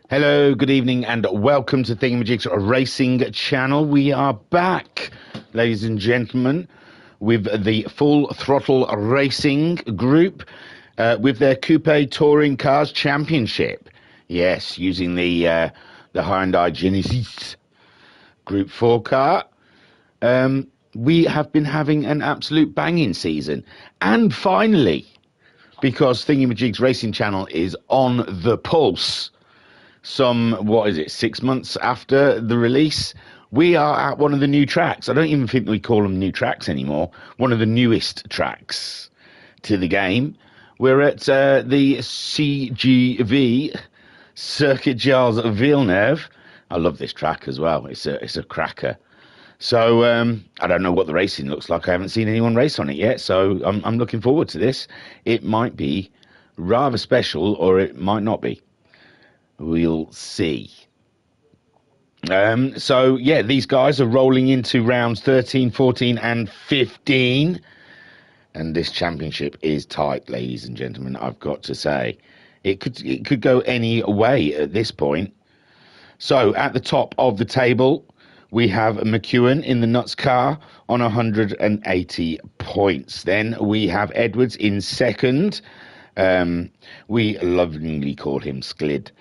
Hello, good evening, and welcome to Thingamajig's Racing Channel. We are back, ladies and gentlemen, with the Full Throttle Racing Group with their Coupe Touring Cars Championship. Yes, using the Hyundai Genesis Group 4 car. We have been having an absolute banging season. And finally, because Thingamajig's Racing Channel is on the pulse, 6 months after the release, we are at one of the new tracks. I don't even think we call them new tracks anymore. One of the newest tracks to the game. We're at the CGV, Circuit Gilles Villeneuve. I love this track as well. It's a cracker. So I don't know what the racing looks like. I haven't seen anyone race on it yet, so I'm looking forward to this. It might be rather special, or it might not be. We'll see. So, yeah, these guys are rolling into rounds 13, 14, and 15. And this championship is tight, ladies and gentlemen, I've got to say. It could go any way at this point. So, at the top of the table, we have McEwen in the Nuts car on 180 points. Then we have Edwards in second. We lovingly call him Sklid.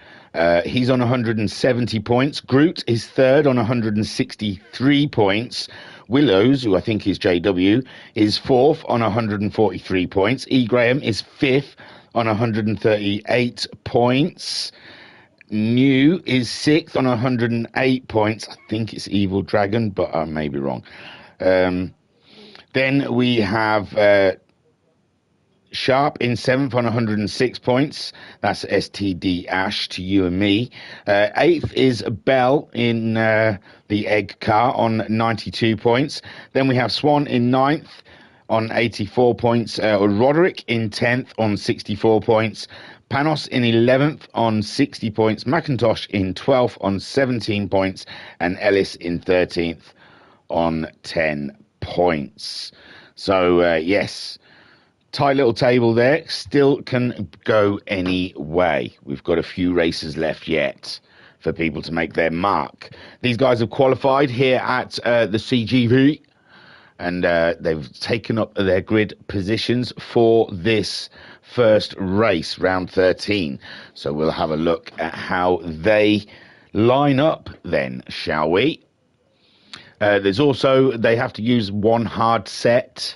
He's on 170 points. Groot is third on 163 points. Willows, who I think is JW, is fourth on 143 points. E. Graham is fifth on 138 points. New is sixth on 108 points. I think it's Evil Dragon, but I may be wrong. Then we have Sharp in seventh on 106 points. That's STD Ash to you and me. Eighth is Bell in the Egg car on 92 points. Then we have Swan in ninth on 84 points. Roderick in 10th on 64 points. Panos in 11th on 60 points. McIntosh in 12th on 17 points. And Ellis in 13th on 10 points. So, yes, tight little table there. Still can go any way. We've got a few races left yet for people to make their mark. These guys have qualified here at the CGV, and they've taken up their grid positions for this first race, round 13. So we'll have a look at how they line up then, shall we? There's also, they have to use one hard set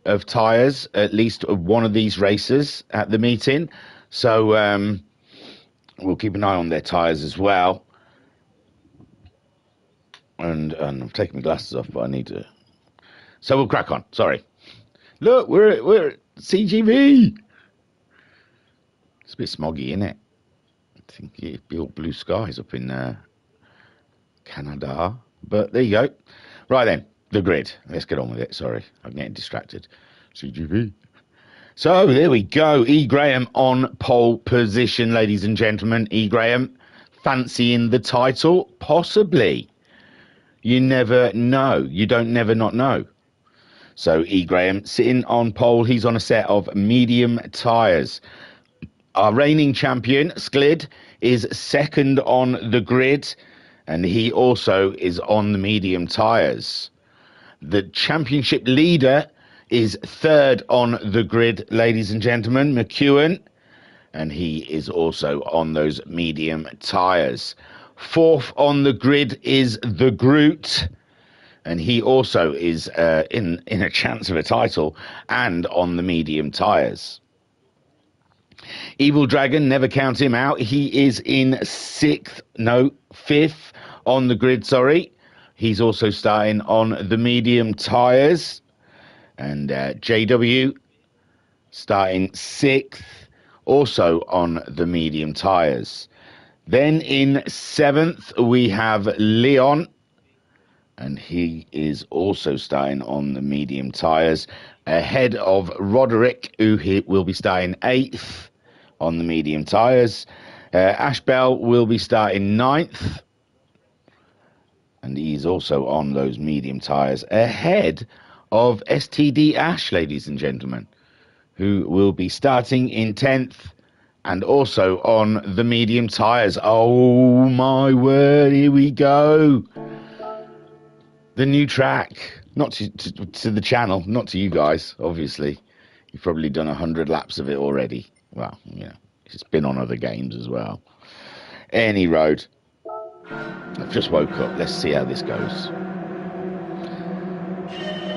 of tyres, at least one of these races at the meeting. So we'll keep an eye on their tyres as well. And I'm taking my glasses off, but I need to. So we'll crack on. Sorry. Look, we're at CGV. It's a bit smoggy, isn't it? I think it'd be all blue skies up in Canada. But there you go. Right then. The grid. Let's get on with it. Sorry, I'm getting distracted. CGV. So there we go. E. Graham on pole position, ladies and gentlemen. E. Graham fancying the title? Possibly. You never know. You don't never not know. So E. Graham sitting on pole. He's on a set of medium tyres. Our reigning champion, Sklid, is second on the grid, and he also is on the medium tyres. The championship leader is third on the grid, ladies and gentlemen, McEwen, and he is also on those medium tyres. Fourth on the grid is the Groot, and he also is in a chance of a title and on the medium tyres. Evil Dragon, never count him out. He is in fifth on the grid, sorry. He's also starting on the medium tyres. And JW starting sixth, also on the medium tyres. Then in seventh, we have Leon. And he is also starting on the medium tyres. Ahead of Roderick, who will be starting eighth on the medium tyres. Ash Bell will be starting ninth. And he's also on those medium tyres, ahead of STD Ash, ladies and gentlemen, who will be starting in 10th and also on the medium tyres. Oh my word, here we go. The new track, not to the channel, not to you guys, obviously. You've probably done 100 laps of it already. Well, you know, it's been on other games as well. Any road. I've just woke up. Let's see how this goes.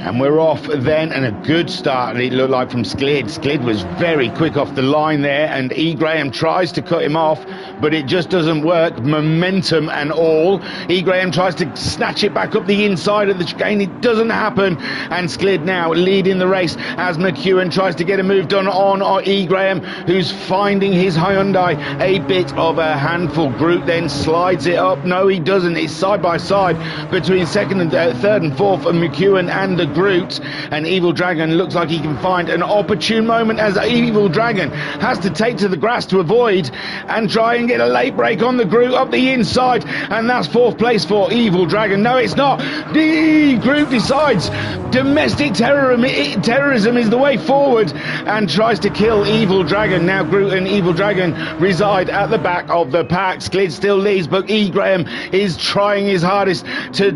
And we're off then, and a good start, it looked like, from Sklid. Sklid was very quick off the line there, and E. Graham tries to cut him off, but it just doesn't work, momentum and all. E. Graham tries to snatch it back up the inside of the chicane, it doesn't happen, and Sklid now leading the race as McEwen tries to get a move done on E. Graham, who's finding his Hyundai a bit of a handful. Groot then slides it up. No, he doesn't. It's side by side between second and third and fourth, and McEwen and the Groot, and Evil Dragon looks like he can find an opportune moment as Evil Dragon has to take to the grass to avoid and try and get a late break on the Groot up the inside, and that's fourth place for Evil Dragon. No, it's not. The Groot decides domestic terrorism is the way forward and tries to kill Evil Dragon. Now Groot and Evil Dragon reside at the back of the pack. Sklid still leads, but E. Graham is trying his hardest to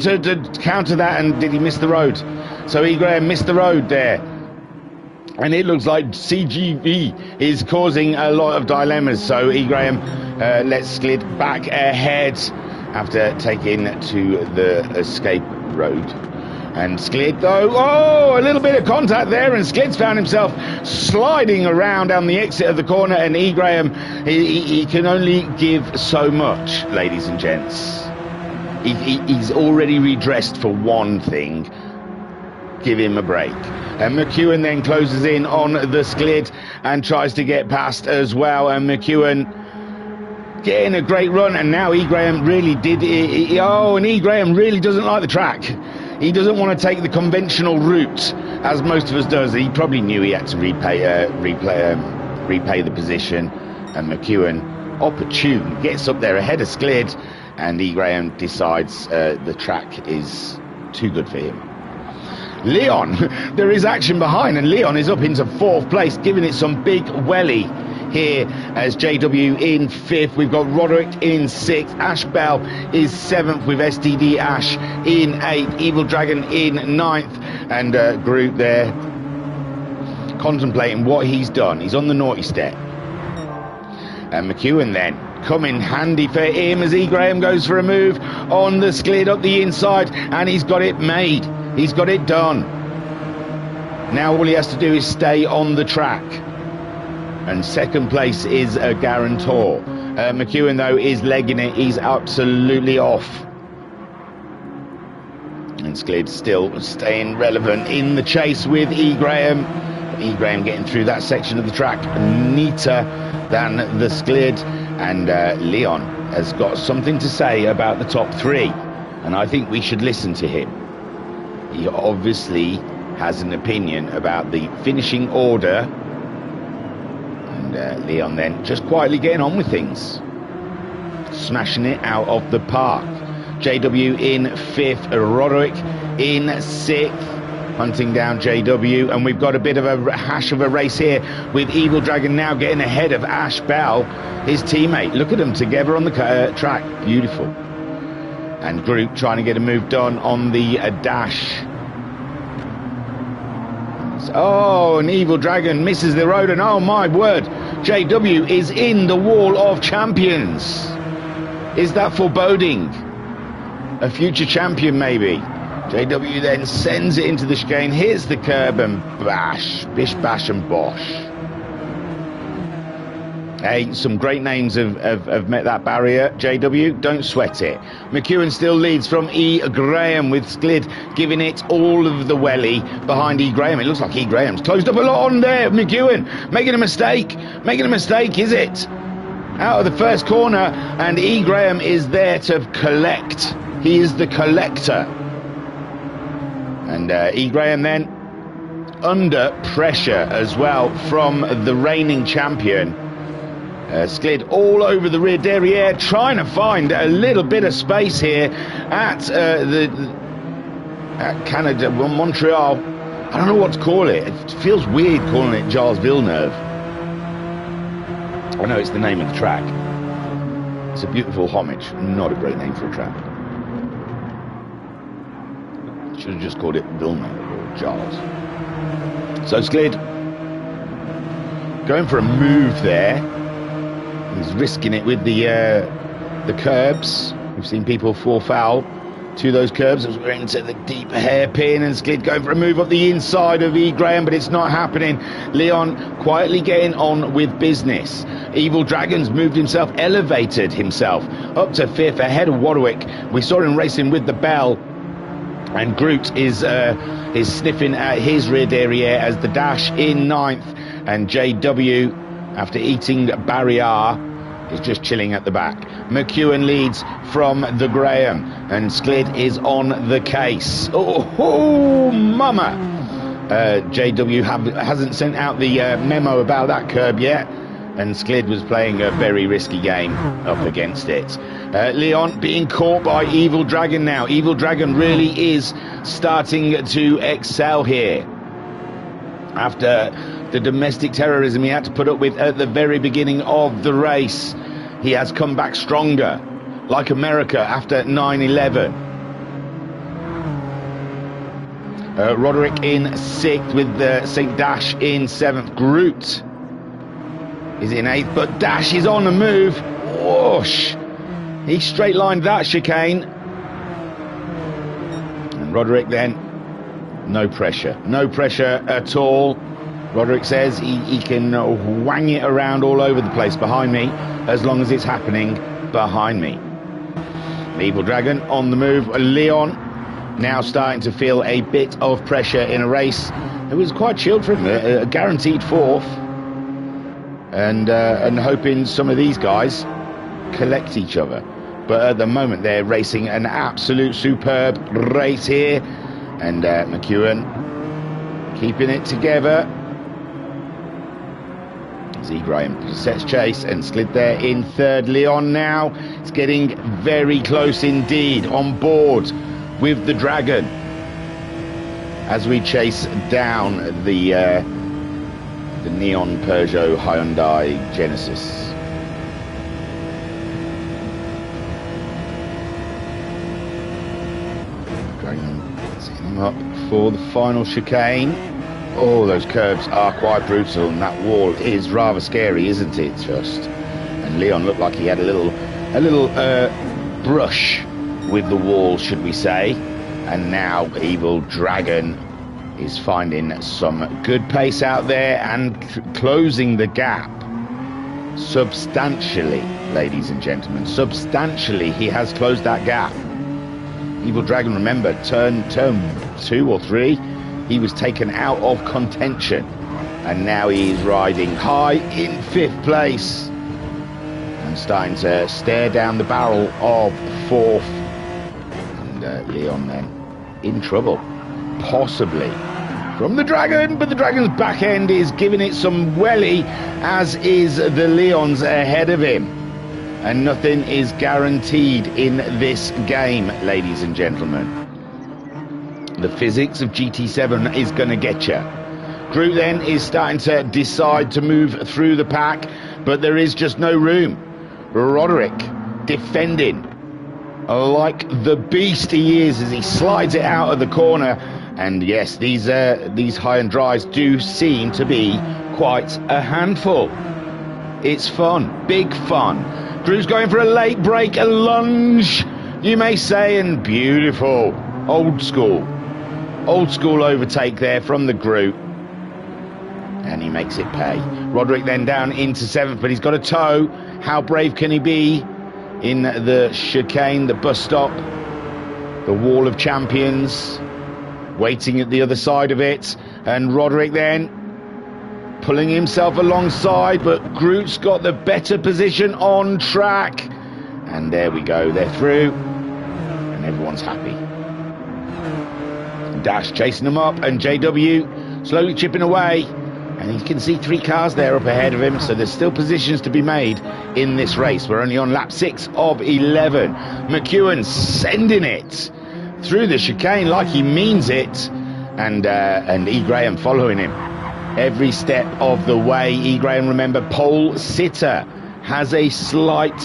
counter that, and did he miss the road? So E. Graham missed the road there. And it looks like CGV is causing a lot of dilemmas. So E. Graham lets Sklid back ahead after taking to the escape road. And Sklid, though, oh, a little bit of contact there, and Sklid's found himself sliding around down the exit of the corner, and E. Graham, he can only give so much, ladies and gents. He's already redressed for one thing. Give him a break. And McEwen then closes in on the Sklid and tries to get past as well, and McEwen getting a great run, and now E. Graham really did it. Oh, and E. Graham really doesn't like the track. He doesn't want to take the conventional route, as most of us does. He probably knew he had to repay the position, and McEwen, opportune, gets up there ahead of Sklid, and E. Graham decides the track is too good for him. Leon, there is action behind, and Leon is up into fourth place, giving it some big welly here as JW in fifth. We've got Roderick in sixth. Ash Bell is seventh with STD Ash in eighth. Evil Dragon in ninth, and Groot there contemplating what he's done. He's on the naughty step. And McEwen then coming handy for him as E. Graham goes for a move on the Sklid up the inside, and he's got it made. He's got it done. Now all he has to do is stay on the track. And second place is a guarantor. McEwen, though, is legging it. He's absolutely off. And Sklid still staying relevant in the chase with E. Graham. E. Graham getting through that section of the track neater than the Sklid. And Leon has got something to say about the top three. And I think we should listen to him. He obviously has an opinion about the finishing order, and Leon then just quietly getting on with things, smashing it out of the park. JW in fifth, Roderick in sixth, hunting down JW, and we've got a bit of a hash of a race here with Evil Dragon now getting ahead of Ash Bell, his teammate. Look at them together on the track, beautiful. And Groot trying to get a move done on the dash. Oh, and Evil Dragon misses the road, and oh my word, JW is in the wall of champions. Is that foreboding? A future champion, maybe. JW then sends it into the chicane, hits the curb, and bash, bish, bash, and bosh. Hey, some great names have met that barrier. JW, don't sweat it. McEwen still leads from E. Graham, with Sklid giving it all of the welly behind E. Graham. It looks like E. Graham's closed up a lot on there. McEwen making a mistake. Making a mistake, is it? Out of the first corner, and E. Graham is there to collect. He is the collector. And E. Graham then under pressure as well from the reigning champion. Sklid all over the rear derriere, trying to find a little bit of space here at Canada, well, Montreal. I don't know what to call it. It feels weird calling it Charles Villeneuve. I know it's the name of the track. It's a beautiful homage, not a great name for a track. Should have just called it Vilna or Charles. So Sklid going for a move there. He's risking it with the curbs. We've seen people fall foul to those curbs as we're into the deep hairpin, and Sklid going for a move up the inside of E. Graham, but it's not happening. Leon quietly getting on with business. Evil Dragon's moved himself, elevated himself up to 5th ahead of Warwick. We saw him racing with the bell, and Groot is sniffing at his rear derriere as the Dash in 9th, and JW, after eating barrier, is just chilling at the back. McEwen leads from the Graham, and Sklid is on the case. Oh mama! JW hasn't sent out the memo about that curb yet, and Sklid was playing a very risky game up against it. Leon being caught by Evil Dragon now. Evil Dragon really is starting to excel here. After the domestic terrorism he had to put up with at the very beginning of the race, he has come back stronger, like America after 9/11. Roderick in 6th with the St. Dash in 7th. Groot is in 8th, but Dash is on the move. Whoosh! He straight lined that chicane. And Roderick then, no pressure at all. Roderick says he can wang it around all over the place behind me as long as it's happening behind me. Evil Dragon on the move. Leon now starting to feel a bit of pressure in a race. It was quite chilled for him, a guaranteed 4th, and hoping some of these guys collect each other. But at the moment they're racing an absolute superb race here, and McEwen keeping it together. Z. Graham sets chase, and Sklid there in 3rd. Leon now is getting very close indeed, on board with the Dragon as we chase down the neon Peugeot Hyundai Genesis. Dragon setting him up for the final chicane. Oh, those curbs are quite brutal, and that wall is rather scary, isn't it? Just, and Leon looked like he had a little brush with the wall, should we say? And now Evil Dragon is finding some good pace out there and closing the gap substantially, ladies and gentlemen. Substantially, he has closed that gap. Evil Dragon, remember, turn 2 or 3. He was taken out of contention, and now he is riding high in 5th place and starting to stare down the barrel of 4th. And Leon then in trouble, possibly from the Dragon, but the Dragon's back end is giving it some welly, as is the Leon's ahead of him. And nothing is guaranteed in this game, ladies and gentlemen. The physics of GT7 is going to get you. Groot then is starting to decide to move through the pack, but there is just no room. Roderick defending like the beast he is as he slides it out of the corner. And yes, these high and dries do seem to be quite a handful. It's fun, big fun. Groot's going for a late break, a lunge, you may say, and beautiful. Old school overtake there from the Groot, and he makes it pay. Roderick then down into 7th, but he's got a toe. How brave can he be in the chicane, the bus stop, the wall of champions, waiting at the other side of it? And Roderick then pulling himself alongside, but Groot's got the better position on track, and there we go, they're through, and everyone's happy. Dash chasing them up, and JW slowly chipping away, and you can see 3 cars there up ahead of him, so there's still positions to be made in this race. We're only on lap 6 of 11. McEwen sending it through the chicane like he means it, and E. Graham following him. every step of the way. E. Graham, remember, pole sitter, has a slight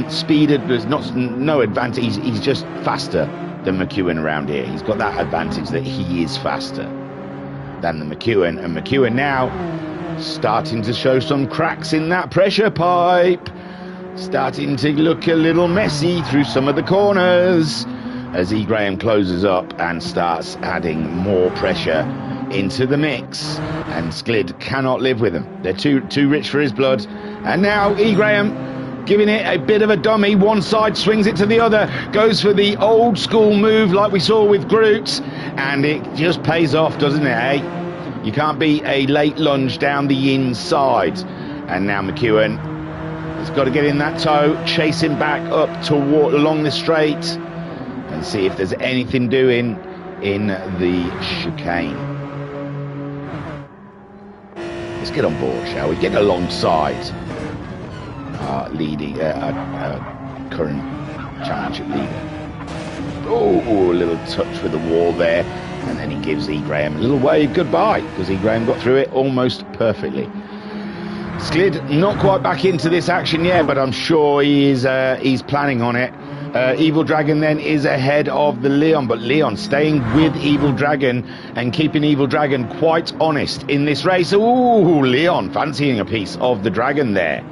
speed, there's no advantage. He's just faster than McEwen around here. He's got that advantage that he is faster than the McEwen, and McEwen now starting to show some cracks in that pressure pipe, starting to look a little messy through some of the corners as E. Graham closes up and starts adding more pressure into the mix, and Sklid cannot live with them. They're too rich for his blood. And now E. Graham giving it a bit of a dummy. One side swings it to the other, goes for the old school move like we saw with Groot, and it just pays off, doesn't it, eh? You can't beat a late lunge down the inside. And now McEwen has got to get in that toe, chase him back up toward along the straight, and see if there's anything doing in the chicane. Let's get on board, shall we? Get alongside our leading, current championship leader. Oh, a little touch with the wall there, and then he gives E. Graham a little wave goodbye, because E. Graham got through it almost perfectly. Sklid not quite back into this action yet, but I'm sure he's planning on it. Evil Dragon then is ahead of the Leon, but Leon staying with Evil Dragon and keeping Evil Dragon quite honest in this race. Ooh, Leon fancying a piece of the Dragon there.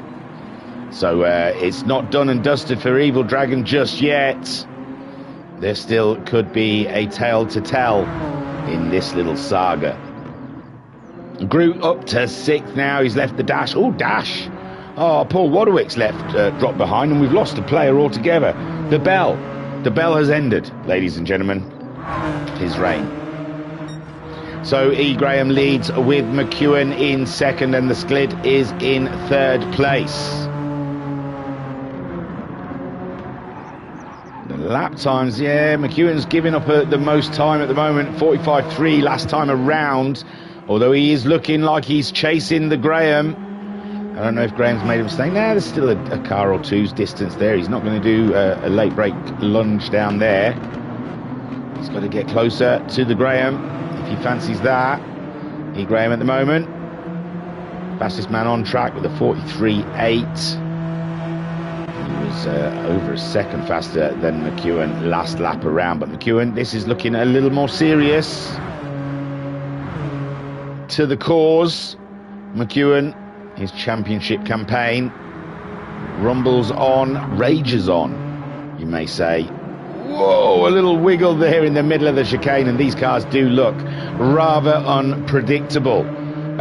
So it's not done and dusted for Evil Dragon just yet. There still could be a tale to tell in this little saga. Groot up to 6th now. He's left the dash. Oh, dash. Oh, Paul Waterwick's left, dropped behind, and we've lost a player altogether. The bell has ended, ladies and gentlemen, his reign. So E. Graham leads with McEwen in 2nd, and the Sklid is in 3rd place. The lap times, yeah, McEwen's giving up the most time at the moment, 45.3 last time around, although he is looking like he's chasing the Graham. I don't know if Graham's made a mistake. Nah, there's still a car or two's distance there. He's not going to do a late break lunge down there. He's got to get closer to the Graham if he fancies that. E. Graham at the moment, fastest man on track with a 43.8. He was over a second faster than McEwen last lap around. But McEwen, this is looking a little more serious. To the cause, McEwen. His championship campaign rumbles on, rages on, you may say. Whoa, a little wiggle there in the middle of the chicane, and these cars do look rather unpredictable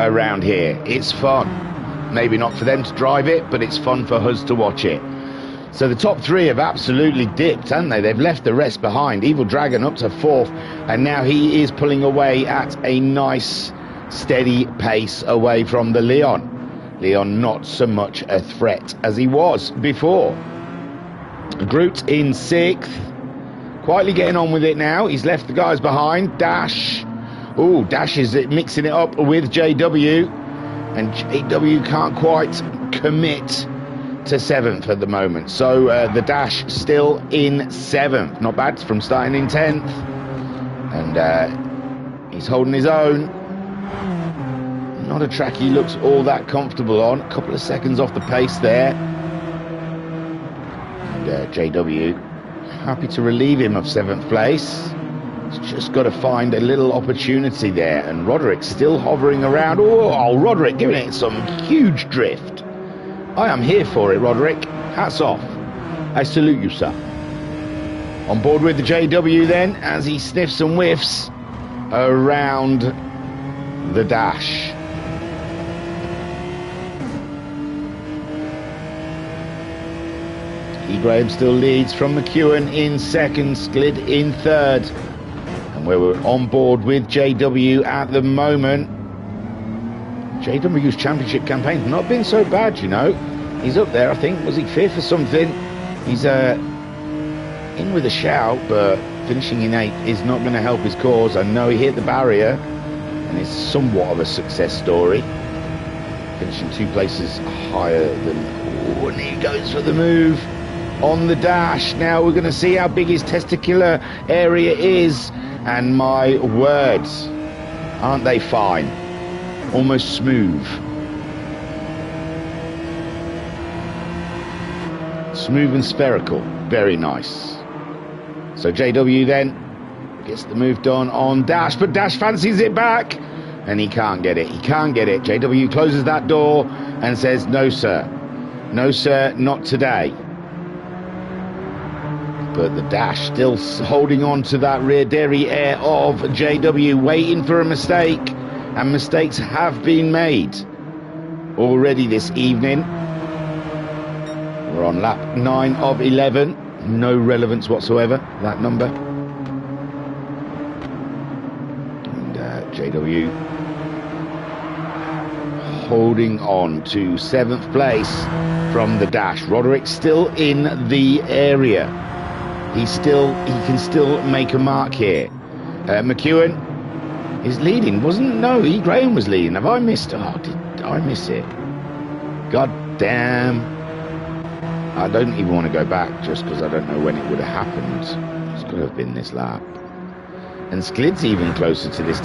around here. It's fun. Maybe not for them to drive it, but it's fun for us to watch it. So the top 3 have absolutely dipped, haven't they? They've left the rest behind. Evil Dragon up to 4th, and now he is pulling away at a nice, steady pace away from the Leon. Leon not so much a threat as he was before. Groot in 6th, quietly getting on with it now. He's left the guys behind. Dash. Oh, Dash is mixing it up with JW, and JW can't quite commit to 7th at the moment. So the Dash still in 7th. Not bad from starting in 10th, and he's holding his own. Not a track he looks all that comfortable on. A couple of seconds off the pace there. And JW happy to relieve him of 7th place. He's just got to find a little opportunity there. And Roderick's still hovering around. Oh, Roderick giving it some huge drift. I am here for it, Roderick. Hats off. I salute you, sir. On board with the JW then, as he sniffs and whiffs around the dash. E. Graham still leads from McEwen in 2nd, Sklid in 3rd. And we're on board with JW at the moment. JW's championship campaign's not been so bad, you know. He's up there, I think. Was he 5th or something? He's in with a shout, but finishing in 8th is not going to help his cause. I know he hit the barrier, and it's somewhat of a success story. Finishing 2 places higher than... Oh, and he goes for the move on the dash. Now we're going to see how big his testicular area is, and my words, aren't they fine? almost smooth. Smooth and spherical, very nice. So JW then gets the move done on Dash, but Dash fancies it back, and he can't get it. He can't get it. JW closes that door and says, no, sir. No, sir, not today. But the Dash still holding on to that rear derriere of JW, waiting for a mistake. And mistakes have been made already this evening. We're on lap 9 of 11. No relevance whatsoever, that number. And JW holding on to 7th place from the Dash. Roderick still in the area. He can still make a mark here. McEwen is leading, wasn't? No, E. Graham was leading. Have I missed? Oh, did I miss it? God damn. I don't even want to go back just because I don't know when it would have happened. It's got to have been this lap. And Sklid's even closer to this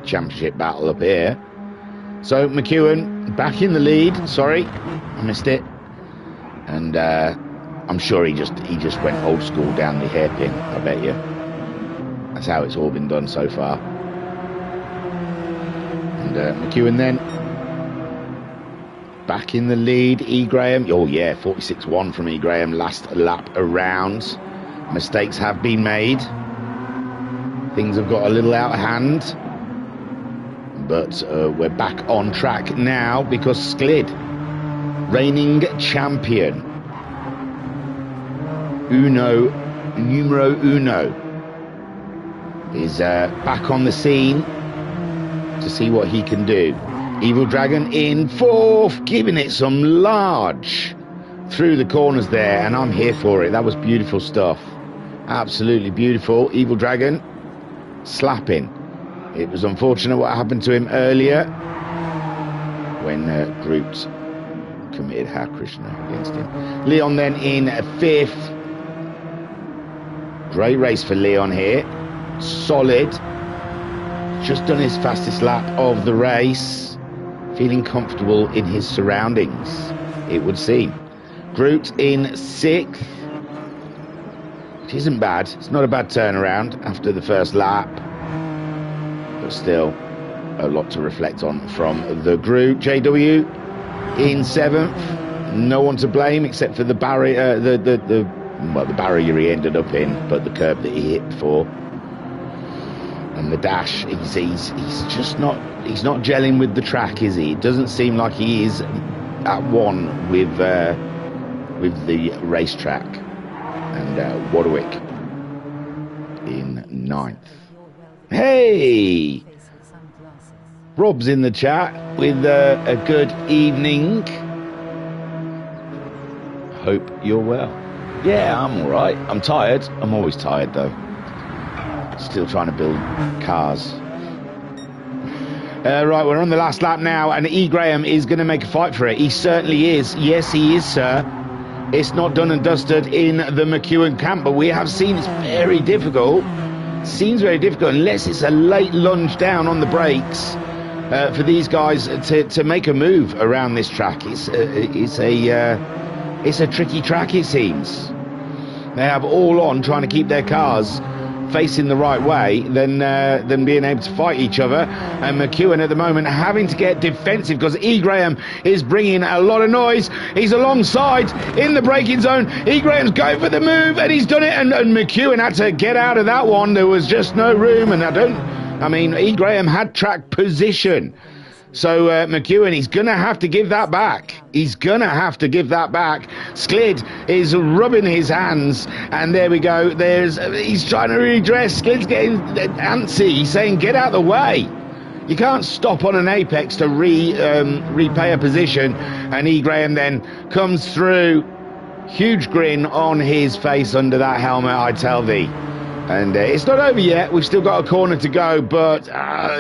championship battle up here. So McEwen back in the lead. Sorry, I missed it. And I'm sure he just went old school down the hairpin, I bet you. That's how it's all been done so far. And McEwen then back in the lead. E. Graham, oh yeah, 46-1 from E. Graham last lap around. Mistakes have been made. Things have got a little out of hand. But we're back on track now because Sklid, reigning champion, numero uno, is back on the scene to see what he can do. Evil Dragon in 4th, giving it some large through the corners there, and I'm here for it. That was beautiful stuff. Absolutely beautiful. Evil Dragon slapping. It was unfortunate what happened to him earlier when Groot committed Hare Krishna against him. Leon then in 5th. Great race for Leon here. Solid. Just done his fastest lap of the race. Feeling comfortable in his surroundings, it would seem. Groot in 6th. Which isn't bad. It's not a bad turnaround after the first lap. But still, a lot to reflect on from the Groot. JW in 7th. No one to blame except for the barrier, the barrier he ended up in, but the curb that he hit before. And the Dash, he's just not, he's not gelling with the track, is he? It doesn't seem like he is at one with the racetrack. And Warwick in 9th. Hey! Rob's in the chat with a good evening. Hope you're well. Yeah, I'm all right. I'm tired. I'm always tired, though. Still trying to build cars. Right, we're on the last lap now, and E. Graham is going to make a fight for it. He certainly is. Yes, he is, sir. It's not done and dusted in the McEwen camp, but we have seen it's very difficult. Seems very difficult unless it's a late lunge down on the brakes for these guys to make a move around this track. It's a tricky track, it seems. They have all on trying to keep their cars facing the right way than being able to fight each other. And McEwen at the moment having to get defensive because E. Graham is bringing a lot of noise. He's alongside in the braking zone. E. Graham's going for the move, and he's done it, and McEwen had to get out of that one. There was just no room, and E. Graham had track position. So McEwen, he's going to have to give that back. He's going to have to give that back. Sklid is rubbing his hands, and there we go. He's trying to redress. Sklid's getting antsy. He's saying, get out of the way. You can't stop on an apex to repay a position. And E. Graham then comes through. Huge grin on his face under that helmet, I tell thee. And it's not over yet. We've still got a corner to go, but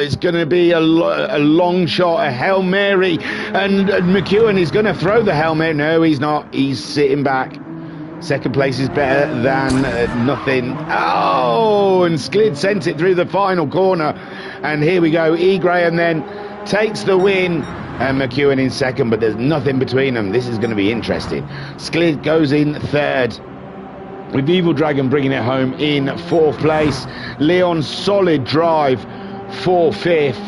it's going to be a long shot, a Hail Mary. And McEwen is going to throw the helmet. No, he's not. He's sitting back. Second place is better than nothing. Oh, and Sklid sent it through the final corner. And here we go. E. Graham then takes the win. And McEwen in second, but there's nothing between them. This is going to be interesting. Sklid goes in third, with Evil Dragon bringing it home in fourth place. Leon, solid drive for fifth.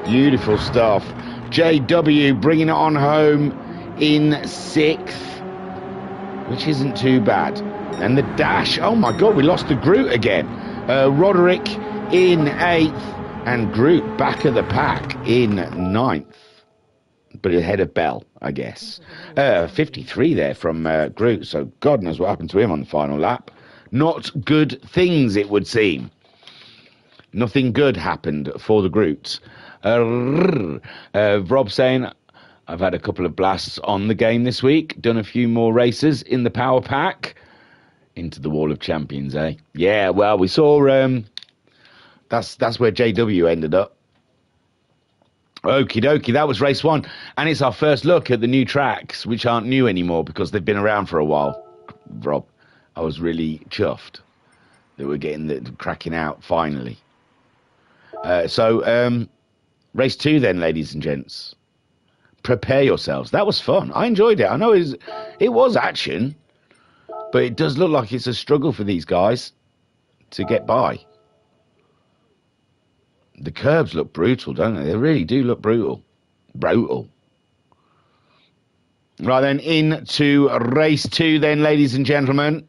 Beautiful stuff. JW bringing it on home in sixth, which isn't too bad. And the dash, oh my god, we lost to Groot again. Roderick in eighth, and Groot back of the pack in ninth, but ahead of Bell, I guess. 53 there from Groot, so God knows what happened to him on the final lap. Not good things, it would seem. Nothing good happened for the Groots. Rob saying, I've had a couple of blasts on the game this week, done a few more races in the power pack. Into the Wall of Champions, eh? Yeah, well, we saw, that's where JW ended up. Okie dokie, that was race one, and it's our first look at the new tracks, which aren't new anymore because they've been around for a while. Rob, I was really chuffed that we're getting the cracking out finally. So race two then, ladies and gents. Prepare yourselves. That was fun. I enjoyed it. I know it was action, but it does look like it's a struggle for these guys to get by. The curbs look brutal, don't they? They really do look brutal. Brutal. Right then, into race two then, ladies and gentlemen.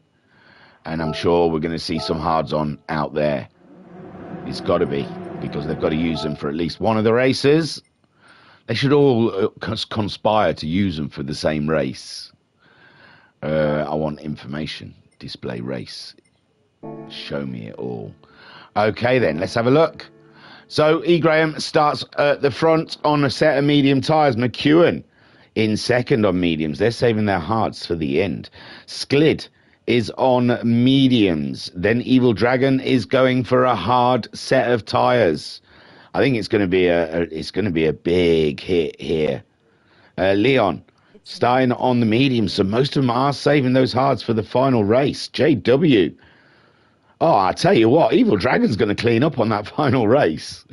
And I'm sure we're going to see some hards-on out there. It's got to be, because they've got to use them for at least one of the races. They should all conspire to use them for the same race. I want information. Display race. Show me it all. Okay then, let's have a look. So E. Graham starts at the front on a set of medium tyres. McEwen in second on mediums. They're saving their hards for the end. Sklid is on mediums. Then Evil Dragon is going for a hard set of tyres. I think it's going to be a big hit here. Leon starting on the mediums, so most of them are saving those hards for the final race. JW. Oh, I tell you what, Evil Dragon's going to clean up on that final race.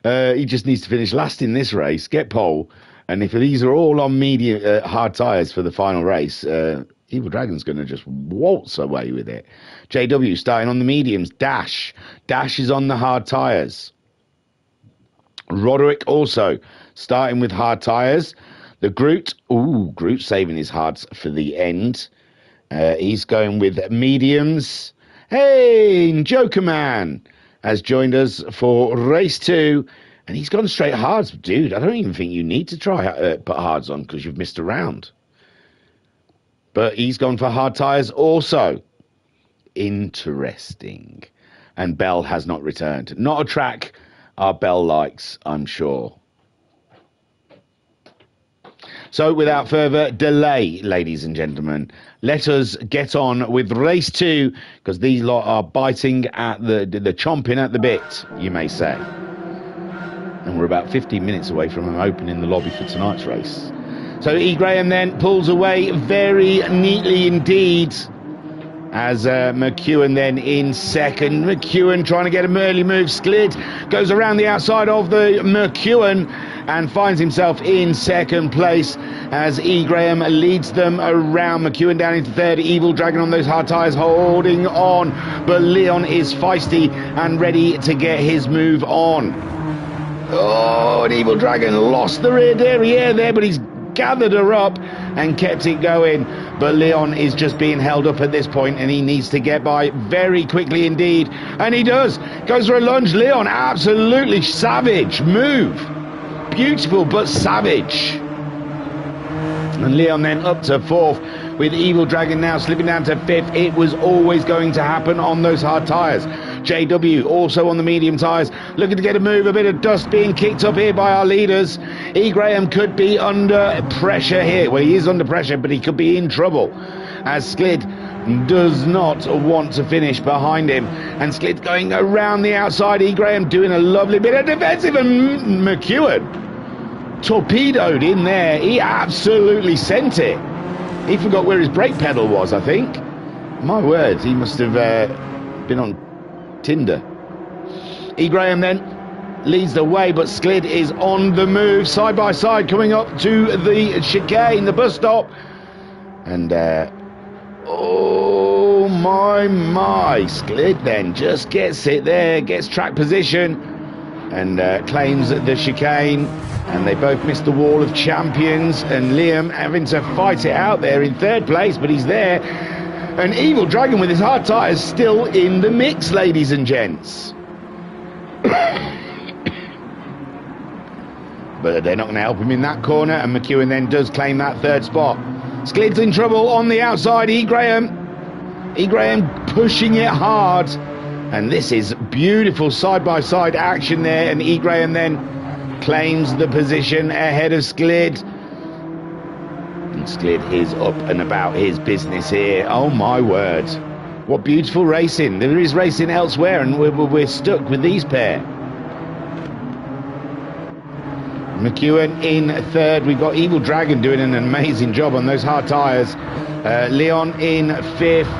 He just needs to finish last in this race, get pole, and if these are all on medium hard tyres for the final race, Evil Dragon's going to just waltz away with it. JW starting on the mediums. Dash is on the hard tyres. Roderick also starting with hard tyres. The Groot, Groot saving his hards for the end. He's going with mediums. Hey, Joker Man has joined us for race two, and he's gone straight hards. Dude, I don't even think you need to try put hards on because you've missed a round. But he's gone for hard tyres also. Interesting. And Bell has not returned. Not a track our Bell likes, I'm sure. So without further delay, ladies and gentlemen, let us get on with race two, because these lot are biting at the chomping at the bit, you may say. And we're about 15 minutes away from them opening the lobby for tonight's race. So E. Graham then pulls away very neatly indeed, as McEwen then in second. McEwen trying to get an early move. Sklid goes around the outside of the McEwen and finds himself in second place as E. Graham leads them around. McEwen down into third. Evil Dragon on those hard tyres holding on, but Leon is feisty and ready to get his move on. Oh, and Evil Dragon lost the rear derriere there, but he's gathered her up and kept it going. But Leon is just being held up at this point, and he needs to get by very quickly indeed, and he does. Goes for a lunge. Leon, absolutely savage move, beautiful but savage. And Leon then up to fourth, with Evil Dragon now slipping down to fifth. It was always going to happen on those hard tyres. JW also on the medium tyres, looking to get a move. A bit of dust being kicked up here by our leaders. E. Graham could be under pressure here. Well, he is under pressure, but he could be in trouble, as Sklid does not want to finish behind him. And Sklid going around the outside. E. Graham doing a lovely bit of defensive, and McEwen torpedoed in there. He absolutely sent it. He forgot where his brake pedal was, I think. My words, he must have been on Tinder. E. Graham then leads the way, but Sklid is on the move, side by side, coming up to the chicane, the bus stop. And, oh my, Sklid then just gets it there, gets track position, and claims the chicane. And they both missed the wall of champions, and Liam having to fight it out there in third place, but he's there. And Evil Dragon with his hard tyres still in the mix, ladies and gents. But they're not going to help him in that corner, and McEwen then does claim that third spot. Sklid's in trouble on the outside. E. Graham pushing it hard, and this is beautiful side-by-side action there, and E. Graham then claims the position ahead of Sklid. And Sklid is up and about his business here. Oh my word, what beautiful racing. There is racing elsewhere, and we're stuck with these pair. McEwen in third. We've got Evil Dragon doing an amazing job on those hard tyres. Leon in fifth,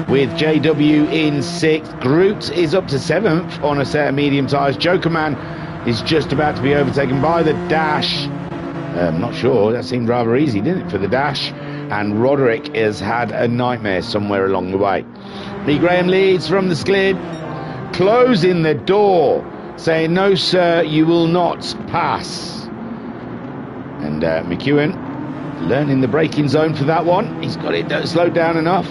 with JW in sixth. Groot is up to seventh on a set of medium tyres. Jokerman is just about to be overtaken by the Dash. I'm not sure, that seemed rather easy, didn't it, for the Dash? And Roderick has had a nightmare somewhere along the way. Lee Graham leads from the Sklid, closing the door, saying, no sir, you will not pass. And McEwen learning the braking zone for that one. He's got it slowed down enough.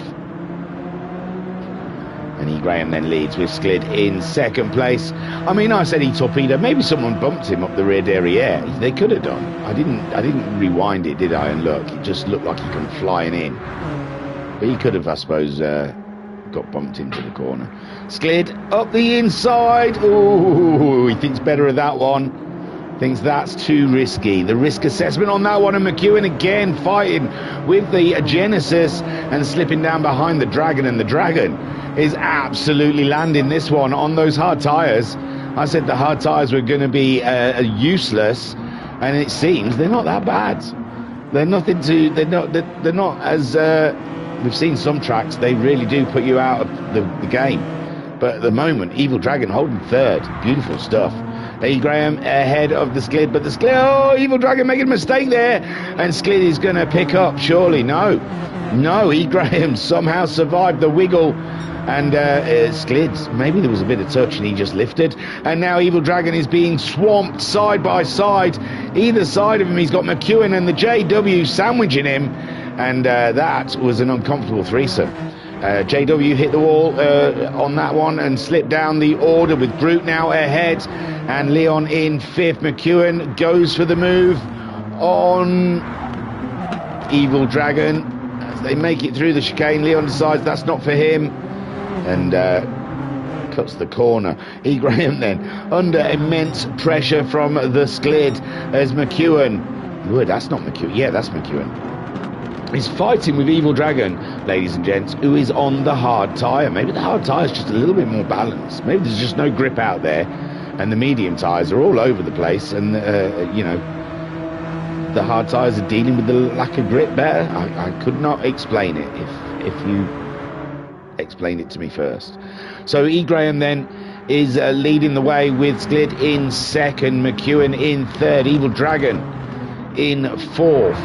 And E. Graham then leads with Sklid in second place. I mean, I said he torpedoed. Maybe someone bumped him up the rear derriere. They could have done. I didn't rewind it, did I? And look, it just looked like he came flying in. But he could have, I suppose, got bumped into the corner. Sklid up the inside. Ooh, he thinks better of that one. Thinks that's too risky. The risk assessment on that one, and McEwen again fighting with the Genesis and slipping down behind the Dragon, and the Dragon is absolutely landing this one on those hard tyres. I said the hard tyres were going to be useless, and it seems they're not that bad. They're nothing to. They're not as we've seen some tracks. They really do put you out of the game. But at the moment, Evil Dragon holding third. Beautiful stuff. E. Graham ahead of the Sklid, but the Sklid, oh, Evil Dragon making a mistake there, and Sklid is going to pick up, surely. No, E. Graham somehow survived the wiggle, and Sklid, maybe there was a bit of touch and he just lifted, and now Evil Dragon is being swamped side by side. Either side of him, he's got McEwen and the JW sandwiching him, and that was an uncomfortable threesome. JW hit the wall on that one and slipped down the order, with Groot now ahead and Leon in fifth. McEwen goes for the move on Evil Dragon as they make it through the chicane. Leon decides that's not for him and cuts the corner. E. Graham then under immense pressure from the Sklid as McEwen, ooh, that's not McEwen, yeah, that's McEwen, he's fighting with Evil Dragon, ladies and gents, who is on the hard tyre. Maybe the hard tyre is just a little bit more balanced. Maybe there's just no grip out there, and the medium tyres are all over the place, and, you know, the hard tyres are dealing with the lack of grip better. I could not explain it if you explain it to me first. So E. Graham then is leading the way with Sklid in second, McEwen in third, Evil Dragon in fourth,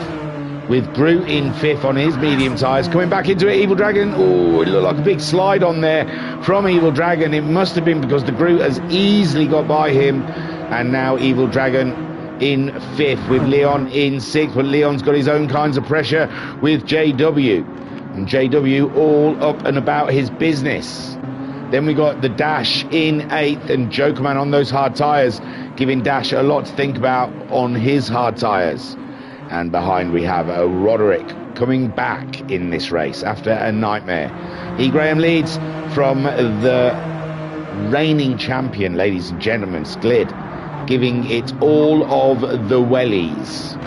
with Groot in fifth on his medium tyres. Coming back into it, Evil Dragon. Oh, it looked like a big slide on there from Evil Dragon. It must have been because the Groot has easily got by him. And now Evil Dragon in fifth with Leon in sixth. But Leon's got his own kinds of pressure with JW. And JW all up and about his business. Then we got the Dash in eighth and Jokerman on those hard tyres, giving Dash a lot to think about on his hard tyres. And behind we have a Roderick coming back in this race after a nightmare. E. Graham leads from the reigning champion, ladies and gentlemen, Sklid, giving it all of the wellies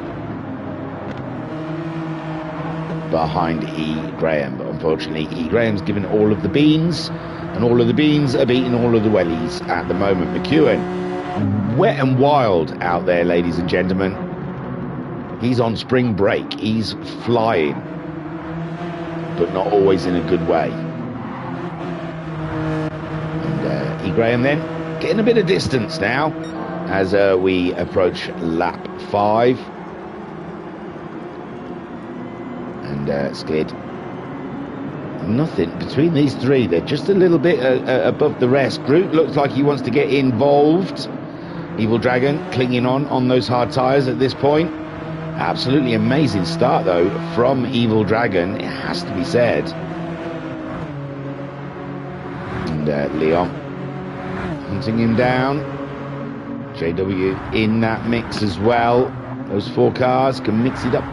behind E. Graham. But unfortunately, E. Graham's given all of the beans, and all of the beans are beating all of the wellies at the moment. McEwen, wet and wild out there, ladies and gentlemen. He's on spring break. He's flying. but not always in a good way. And E. Graham then getting a bit of distance now as we approach lap 5. And Skid, nothing between these three. They're just a little bit above the rest. Groot looks like he wants to get involved. Evil Dragon clinging on those hard tyres at this point. Absolutely amazing start though from Evil Dragon, it has to be said. And Leon hunting him down. JW in that mix as well. Those 4 cars can mix it up.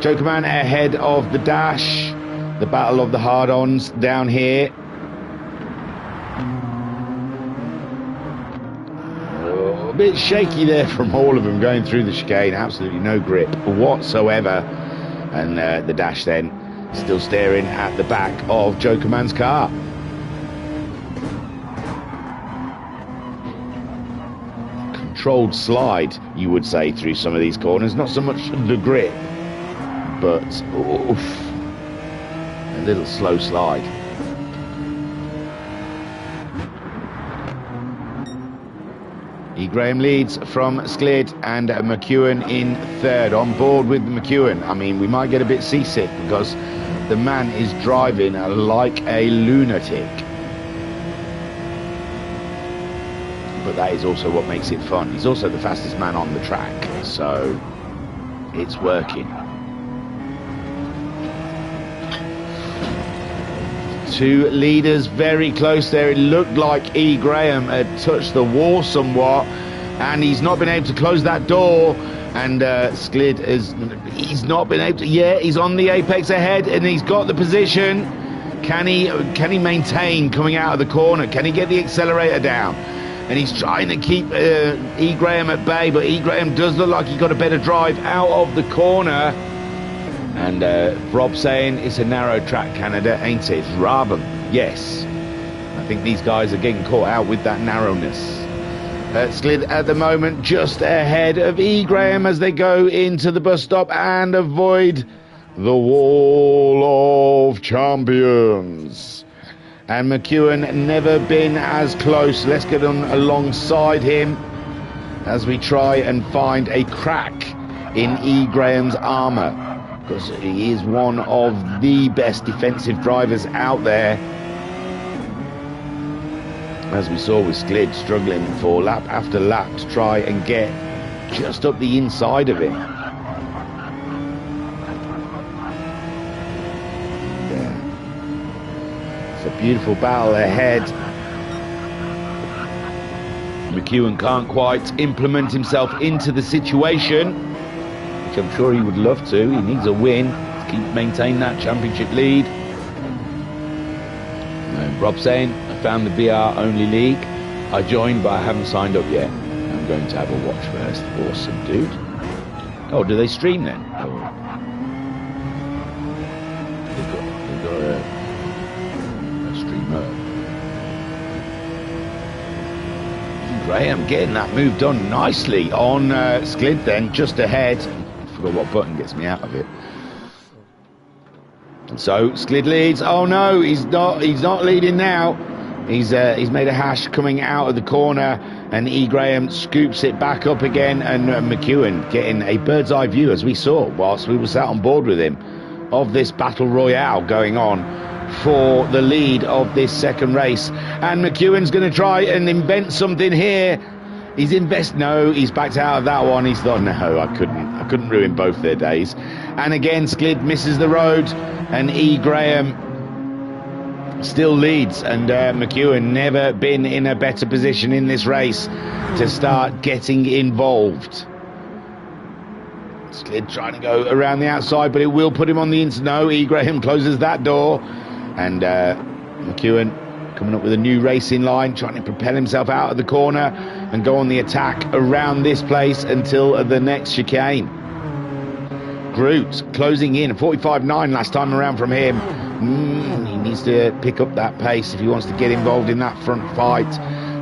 Jokerman ahead of the dash. The battle of the hard-ons down here. A bit shaky there from all of them going through the chicane. Absolutely no grip whatsoever. And the dash then still staring at the back of Jokerman's car. Controlled slide, you would say, through some of these corners. Not so much the grip, but oof, a little slow slide. E. Graham leads from Sklid and McEwen in 3rd. On board with McEwen. I mean, we might get a bit seasick because the man is driving like a lunatic. But that is also what makes it fun. He's also the fastest man on the track, so it's working. 2 leaders very close there. It looked like E. Graham had touched the wall somewhat, and he's not been able to close that door. And Sklid he's not been able to. Yeah, he's on the apex ahead, and he's got the position. Can he maintain coming out of the corner? Can he get the accelerator down? And he's trying to keep E. Graham at bay, but E. Graham does look like he got a better drive out of the corner. And Rob saying it's a narrow track, Canada, ain't it? Rabham, yes. I think these guys are getting caught out with that narrowness. Sklid at the moment just ahead of E. Graham as they go into the bus stop and avoid the wall of champions. And McEwen never been as close. Let's get on alongside him as we try and find a crack in E. Graham's armour, because he is one of the best defensive drivers out there. As we saw with Sklid struggling for lap after lap to try and get just up the inside of him. It's a beautiful battle ahead. McEwen can't quite implement himself into the situation, which I'm sure he would love to. He needs a win to keep maintain that championship lead. Rob saying, I found the BR only league. I joined, but I haven't signed up yet. I'm going to have a watch first. Awesome, dude. Oh, do they stream then? Oh. They've got a streamer. Graham getting that move done nicely on Sklid then, just ahead. I forgot what button gets me out of it. So Sklid leads. Oh no, he's not leading now. He's made a hash coming out of the corner, and E. Graham scoops it back up again, and McEwen getting a bird's eye view, as we saw whilst we were sat on board with him, of this battle royale going on for the lead of this second race. And McEwen's going to try and invent something here. He's no, he's backed out of that one. He's thought, no, I couldn't ruin both their days. And again, Sklid misses the road, and E. Graham still leads, and McEwen never been in a better position in this race to start getting involved. Sklid trying to go around the outside, but it will put him on the inside. No, E. Graham closes that door, and McEwen coming up with a new racing line, trying to propel himself out of the corner and go on the attack around this place until the next chicane. Groot closing in, 45.9 last time around from him. He needs to pick up that pace if he wants to get involved in that front fight.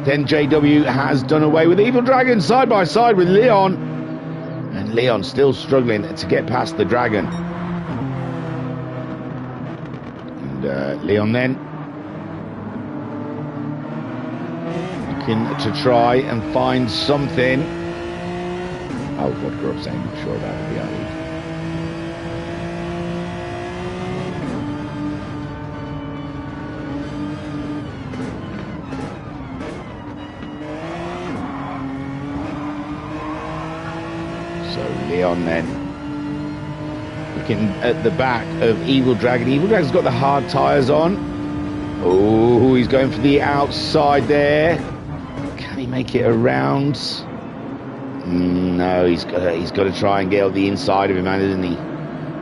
Then JW has done away with Evil Dragon side by side with Leon, and Leon still struggling to get past the Dragon. Leon then looking to try and find something. Oh, vodka up saying, not sure about the lead. So Leon then looking at the back of Evil Dragon. Evil Dragon's got the hard tyres on. Oh, he's going for the outside there. Can he make it around? No, he's got to try and get on the inside of him, hasn't he?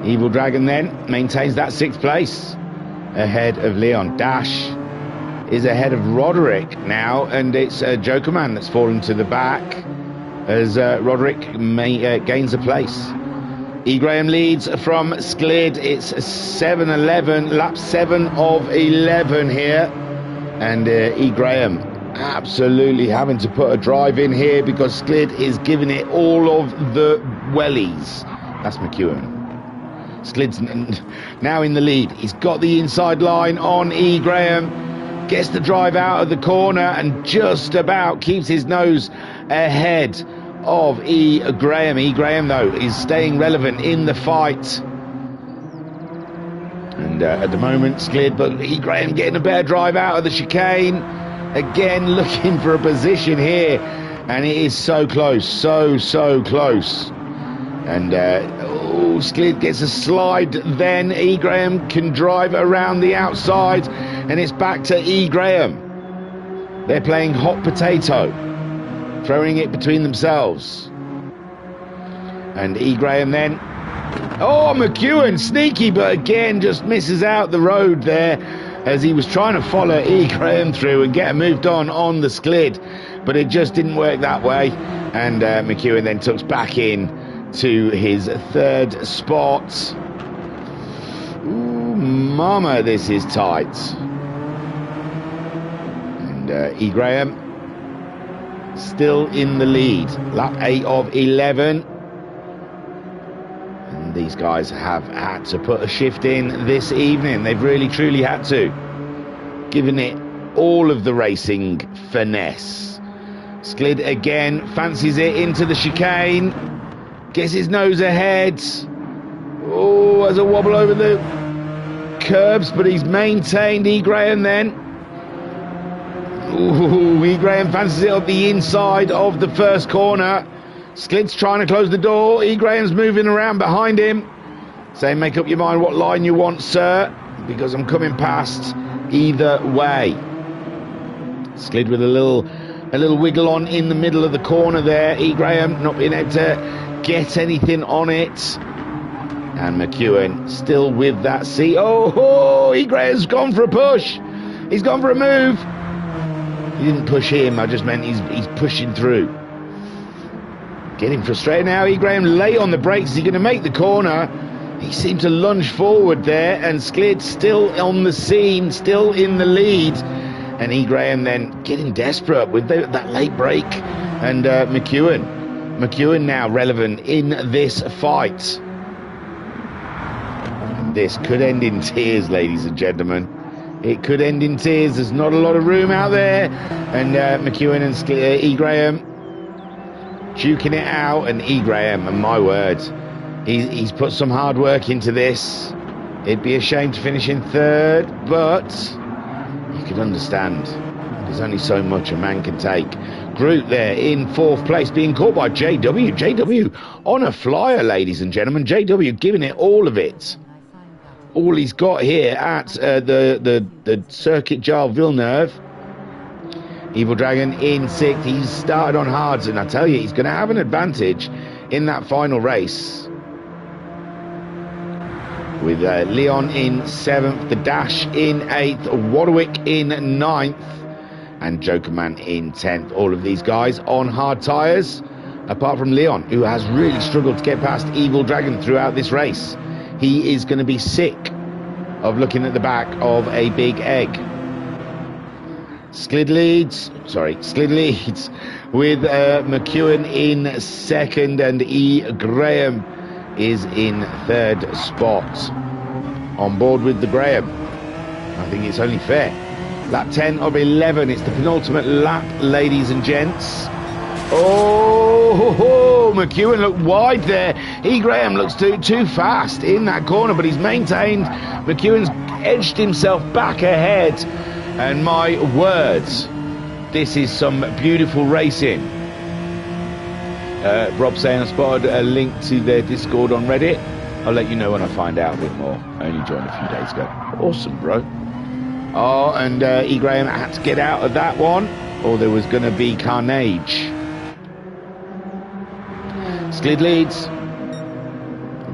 Evil Dragon then maintains that 6th place ahead of Leon. Dash is ahead of Roderick now, and it's Joker Man that's fallen to the back as Roderick gains a place. E. Graham leads from Sklid. It's 7:11, lap 7 of 11 here, and E. Graham absolutely having to put a drive in here because Sklid is giving it all of the wellies. That's McEwen. Sklid's now in the lead. He's got the inside line on E. Graham, gets the drive out of the corner and just about keeps his nose ahead of E. Graham. E. Graham, though, is staying relevant in the fight. And at the moment, Sklid, but E. Graham getting a better drive out of the chicane. Again, looking for a position here. And it is so close, so close. And Sklid gets a slide then. E. Graham can drive around the outside. And it's back to E. Graham. They're playing hot potato, throwing it between themselves. And E. Graham then. Oh, McEwen, sneaky, but again just misses out the road there as he was trying to follow E. Graham through and get moved on the Sklid, but it just didn't work that way. And McEwen then tucks back in to his 3rd spot. Ooh, mama, this is tight. And E. Graham still in the lead, lap 8 of 11. And these guys have had to put a shift in this evening. They've really truly had to, given it all of the racing finesse. Sklid again fancies it into the chicane, gets his nose ahead. Oh, has a wobble over the curbs, but he's maintained. E. Graham then. Ooh, E. Graham fancies it up the inside of the first corner. Sklid's trying to close the door. E. Graham's moving around behind him, saying, make up your mind what line you want, sir, because I'm coming past either way. Sklid with a little wiggle on in the middle of the corner there. E. Graham not being able to get anything on it. And McEwen still with that seat. Oh, E. Graham's gone for a push. He's gone for a move. He didn't push him, I just meant he's pushing through. Getting frustrated now. E. Graham late on the brakes. Is he going to make the corner? He seemed to lunge forward there, and Sklid still on the scene, still in the lead. And E. Graham then getting desperate with that late break. And McEwen now relevant in this fight. And this could end in tears, ladies and gentlemen. It could end in tears. There's not a lot of room out there. And McEwen and E. Graham duking it out. And E. Graham, and my word, he's put some hard work into this. It'd be a shame to finish in 3rd, but you could understand. There's only so much a man can take. Groot there in 4th place, being caught by JW. JW on a flyer, ladies and gentlemen. JW giving it all of it. All he's got here at the Circuit Jar Villeneuve. Evil Dragon in 6th. He's started on hards, and I tell you, he's going to have an advantage in that final race. With Leon in 7th, the Dash in 8th, Warwick in 9th, and Jokerman in 10th. All of these guys on hard tyres, apart from Leon, who has really struggled to get past Evil Dragon throughout this race. He is going to be sick of looking at the back of a big egg. Sklid leads with McEwen in 2nd, and E. Graham is in 3rd spot. On board with the Graham. I think it's only fair. Lap 10 of 11. It's the penultimate lap, ladies and gents. Oh, McEwen looked wide there. E. Graham looks too fast in that corner, but he's maintained. McEwen's edged himself back ahead. And my words, this is some beautiful racing. Rob saying I spotted a link to their Discord on Reddit. I'll let you know when I find out a bit more. I only joined a few days ago. Awesome, bro. Oh, and E. Graham had to get out of that one, or there was going to be carnage. Sklid leads,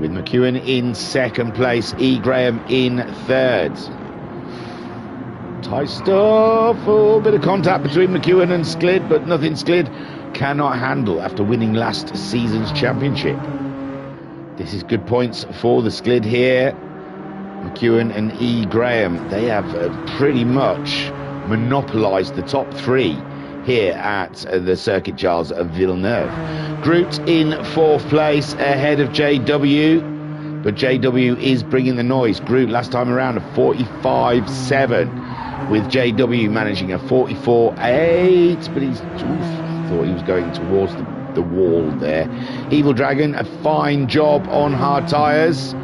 with McEwen in second place, E. Graham in third. Tight stuff, a little bit of contact between McEwen and Sklid, but nothing Sklid cannot handle after winning last season's championship. This is good points for the Sklid here. McEwen and E. Graham, they have pretty much monopolised the top three here at the Circuit Jars of Villeneuve. Groot in fourth place ahead of JW, but JW is bringing the noise. Groot last time around a 45.7, with JW managing a 44.8, but he's, I thought he was going towards the wall there. Evil Dragon, a fine job on hard tyres.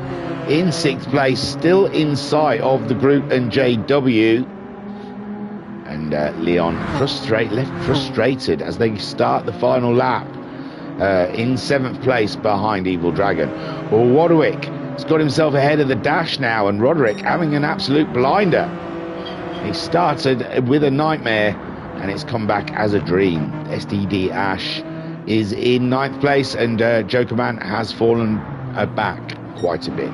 In sixth place, still in sight of the Groot and JW. And Leon frustrated as they start the final lap. In seventh place behind Evil Dragon. Well, Roderick has got himself ahead of the dash now, and Roderick having an absolute blinder. He started with a nightmare and it's come back as a dream. SDD Ash is in ninth place, and Jokerman has fallen back quite a bit.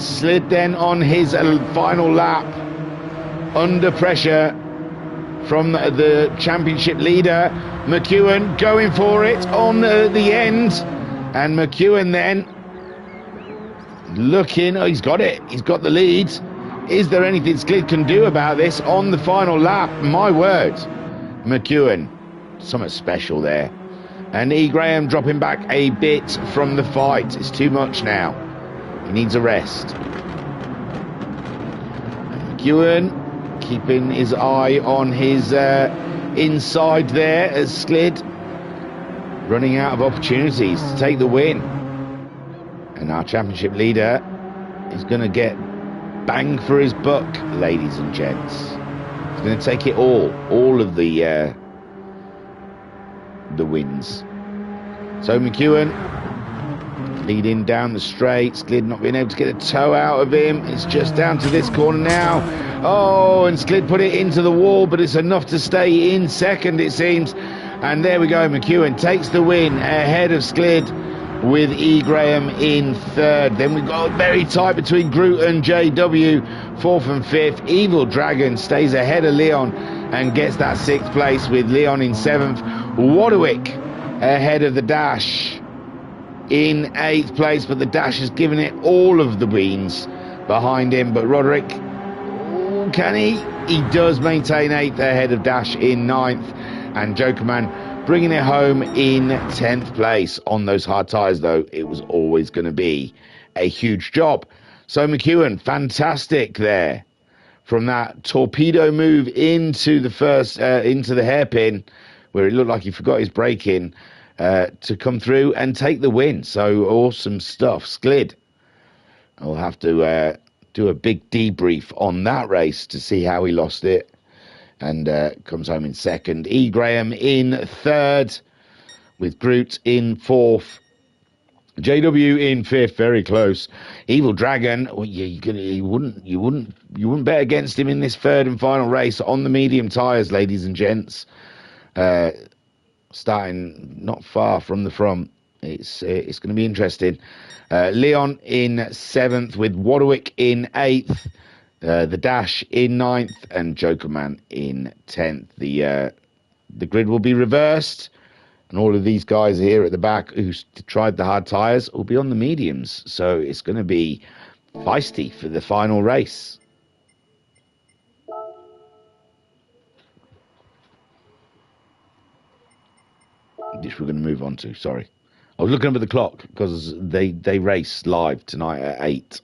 Slid then on his final lap under pressure from the championship leader. McEwen going for it on the end, and McEwen then looking, oh, he's got it, he's got the lead. Is there anything Sklid can do about this on the final lap? My word, McEwen, something special there. And E. Graham dropping back a bit from the fight. It's too much now. He needs a rest. And McEwen keeping his eye on his inside there as Sklid running out of opportunities to take the win. And our championship leader is going to get bang for his buck, ladies and gents. He's going to take it all of the wins. So McEwen leading down the straight. Sklid not being able to get a toe out of him. It's just down to this corner now. Oh, and Sklid put it into the wall, but it's enough to stay in second, it seems. And there we go. McEwen takes the win ahead of Sklid, with E. Graham in third. Then we've got very tight between Groot and JW, fourth and fifth. Evil Dragon stays ahead of Leon and gets that sixth place, with Leon in seventh. Warwick ahead of the Dash in eighth place, but the Dash has given it all of the beans behind him. But Roderick, can he? He does maintain eighth ahead of Dash in ninth, and Jokerman bringing it home in 10th place. On those hard tyres, though, it was always going to be a huge job. So McEwen, fantastic there. From that torpedo move into the first, into the hairpin, where it looked like he forgot his braking, to come through and take the win. So awesome stuff. Sklid, I'll have to do a big debrief on that race to see how he lost it. And comes home in second. E. Graham in third, with Groot in fourth. JW in fifth, very close. Evil Dragon, well, you wouldn't bet against him in this third and final race on the medium tyres, ladies and gents. Starting not far from the front. It's going to be interesting. Leon in seventh, with Warwick in eighth. The Dash in ninth, and Jokerman in 10th. The grid will be reversed, and all of these guys here at the back who tried the hard tyres will be on the mediums. So it's going to be feisty for the final race. Which we're going to move on to, sorry. I was looking up at the clock because they race live tonight at 8.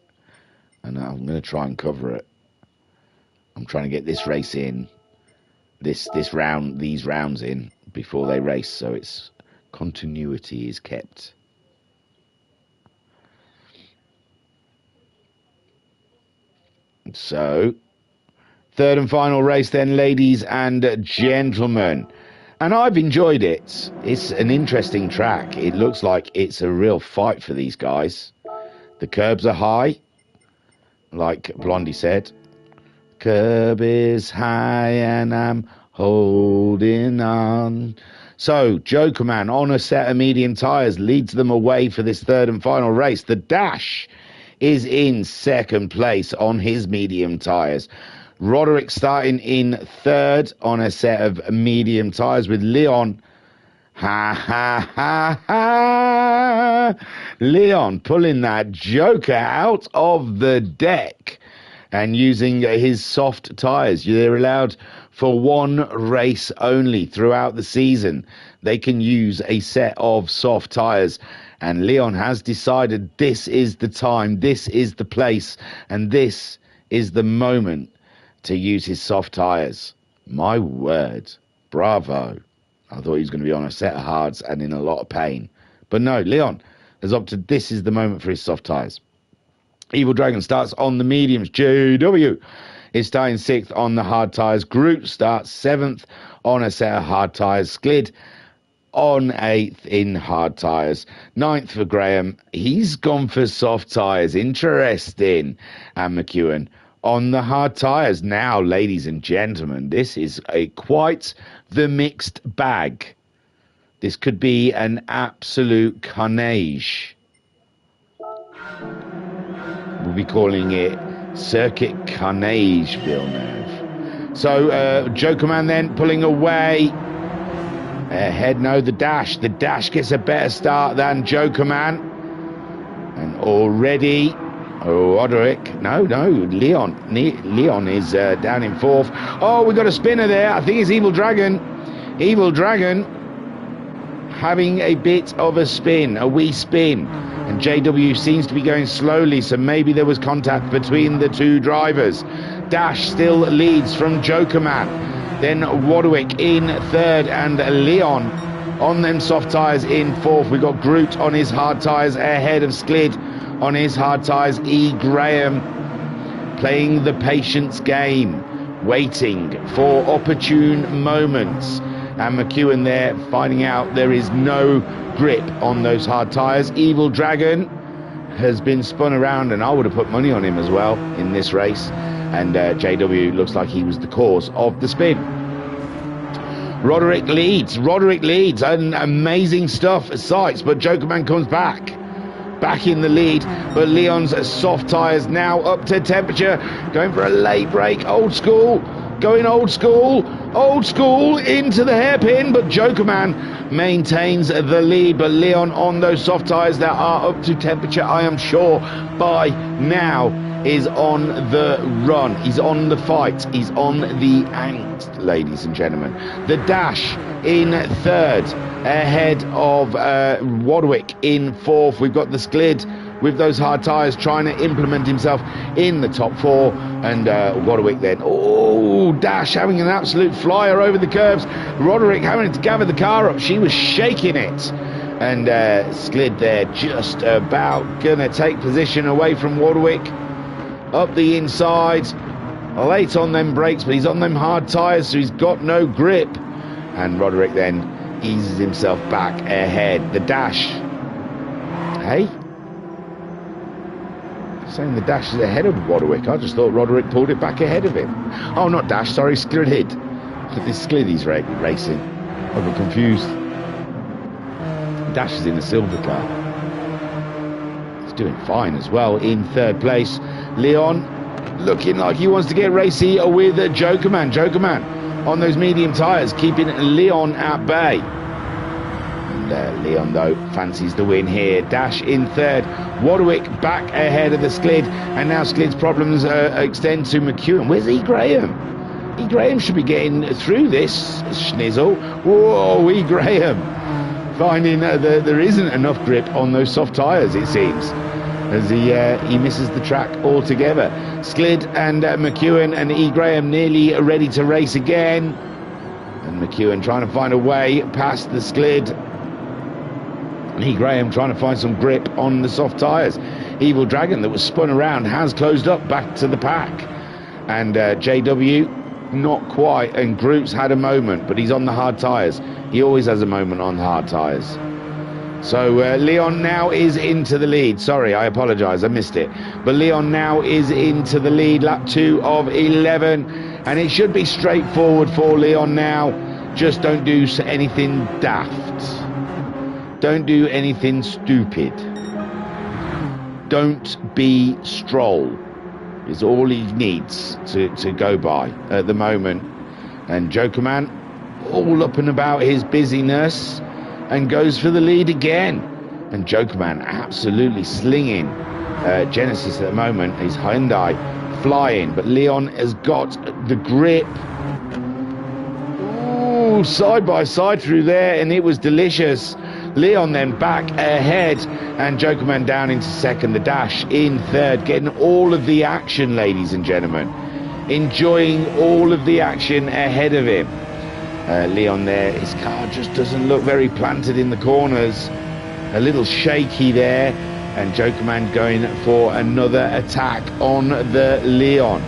And I'm going to try and cover it. I'm trying to get this race in, these rounds in before they race, so it's continuity is kept. So, third and final race then, ladies and gentlemen. And I've enjoyed it. It's an interesting track. It looks like it's a real fight for these guys. The curbs are high, like Blondie said. Curb is high and I'm holding on. So, Jokerman on a set of medium tyres leads them away for this third and final race. The Dash is in second place on his medium tyres. Roderick starting in third on a set of medium tyres with Leon. Leon pulling that Joker out of the deck and using his soft tyres. They're allowed for one race only throughout the season. They can use a set of soft tyres. And Leon has decided this is the time, this is the place, and this is the moment to use his soft tyres. My word. Bravo. I thought he was going to be on a set of hards and in a lot of pain. But no, Leon has opted this is the moment for his soft tyres. Evil Dragon starts on the mediums. JW is starting 6th on the hard tyres. Groot starts 7th on a set of hard tyres. Sklid on 8th in hard tyres. 9th for Graham. He's gone for soft tyres. Interesting. And McEwen on the hard tyres. Now, ladies and gentlemen, this is quite the mixed bag. This could be an absolute carnage. We'll be calling it Circuit Carnage Villeneuve. So, Jokerman then pulling away. Ahead, no, the Dash. The Dash gets a better start than Jokerman. And already, Roderick. No, Leon. Leon is down in 4th. Oh, we got a spinner there. I think it's Evil Dragon. Evil Dragon having a bit of a spin, a wee spin. And JW seems to be going slowly, so maybe there was contact between the two drivers. Dash still leads from Jokerman. Then Roderick in 3rd and Leon on them soft tyres in 4th. We got Groot on his hard tyres ahead of Sklid on his hard tyres. E. Graham playing the patience game, waiting for opportune moments. And McEwen there finding out there is no grip on those hard tyres. Evil Dragon has been spun around, and I would have put money on him as well in this race. And JW looks like he was the cause of the spin. Roderick leads. And amazing stuff at sights, but Jokerman comes back in the lead. But Leon's soft tyres now up to temperature, going for a late break. Old school into the hairpin, but Jokerman maintains the lead. But Leon on those soft tyres that are up to temperature, I am sure by now, is on the run. He's on the fight. He's on the angst, ladies and gentlemen. The Dash in 3rd, ahead of Roderick in 4th. We've got the Sklid with those hard tyres trying to implement himself in the top 4. And Roderick then, Dash having an absolute flyer over the curbs. Roderick having to gather the car up. She was shaking it. And Sklid there just about going to take position away from Roderick. Up the inside, late on them brakes, but he's on them hard tyres, so he's got no grip. And Roderick then eases himself back ahead. The Dash, hey? Saying the Dash is ahead of Roderick. I just thought Roderick pulled it back ahead of him. Oh, not Dash, sorry, Sklid. Look at this Sklid he's racing. I got confused. Dash is in a silver car. He's doing fine as well in 3rd place. Leon looking like he wants to get racy with Jokerman. Jokerman on those medium tyres, keeping Leon at bay. And Leon, though, fancies the win here. Dash in 3rd. Roderick back ahead of the Sklid. And now Sklid's problems extend to McEwen. Where's E. Graham? E. Graham should be getting through this schnizzle. Whoa, E. Graham. Finding that there isn't enough grip on those soft tyres, it seems. as he misses the track altogether. Sklid and McEwen and E. Graham nearly ready to race again. And McEwen trying to find a way past the Sklid. And E. Graham trying to find some grip on the soft tyres. Evil Dragon, that was spun around, has closed up back to the pack. And JW, not quite. And Group's had a moment, but he's on the hard tyres. He always has a moment on hard tyres. So Leon now is into the lead. Sorry, I apologise, I missed it. But Leon now is into the lead, lap 2 of 11. And it should be straightforward for Leon now. Just don't do anything daft. Don't do anything stupid. Don't be Stroll is all he needs to go by at the moment. And Jokerman all up and about his busyness and goes for the lead again. And Jokerman absolutely slinging Genesis at the moment. His Hyundai flying, but Leon has got the grip. Ooh, side by side through there, and it was delicious. Leon then back ahead, and Jokerman down into second. The Dash in third, getting all of the action, ladies and gentlemen. Enjoying all of the action ahead of him. Leon there, his car just doesn't look very planted in the corners. A little shaky there, and Jokerman going for another attack on the Leon.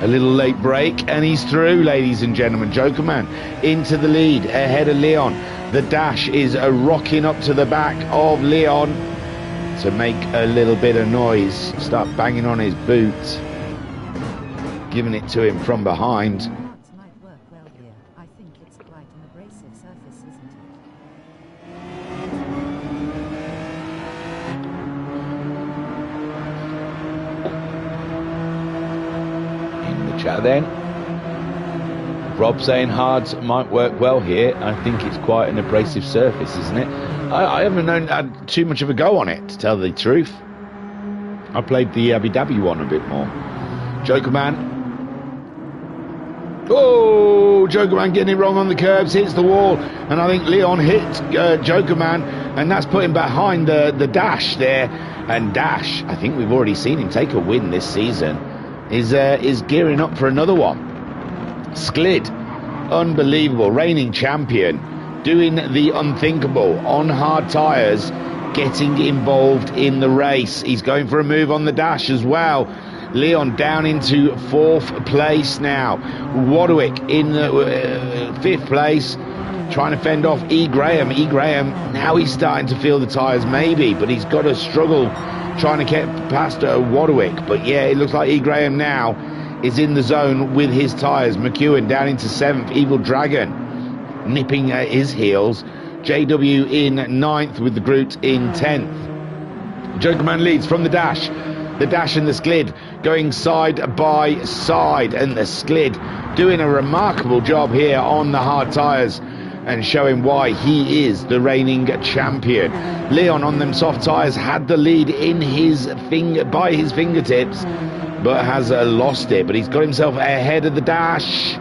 A little late break, and he's through, ladies and gentlemen. Jokerman into the lead, ahead of Leon. The Dash is rocking up to the back of Leon to make a little bit of noise. Start banging on his boot, giving it to him from behind. Might work well here. I think it's quite an abrasive surface, isn't Chat then. Rob saying hards might work well here. I think it's quite an abrasive surface, isn't it? I haven't had too much of a go on it, to tell the truth. I played the Abu Dhabi one a bit more. Jokerman. Oh, Jokerman getting it wrong on the curbs, hits the wall, and I think Leon hit Jokerman, and that's put him behind the Dash there. And Dash, I think we've already seen him take a win this season. Is gearing up for another one. Sklid, unbelievable, reigning champion, doing the unthinkable on hard tyres, getting involved in the race. He's going for a move on the Dash as well. Leon down into 4th place now. Wadwick in the 5th place, trying to fend off E. Graham. E. Graham, now he's starting to feel the tyres maybe, but he's got to struggle trying to get past Wadwick. But yeah, it looks like E. Graham now is in the zone with his tyres. McEwen down into 7th. Evil Dragon nipping at his heels. JW in 9th with the Groot in 10th. Jokerman leads from the Dash. The Dash and the Sklid going side by side, and the Sklid doing a remarkable job here on the hard tyres and showing why he is the reigning champion. Leon on them soft tyres had the lead in his by his fingertips, but has lost it. But he's got himself ahead of the Dash,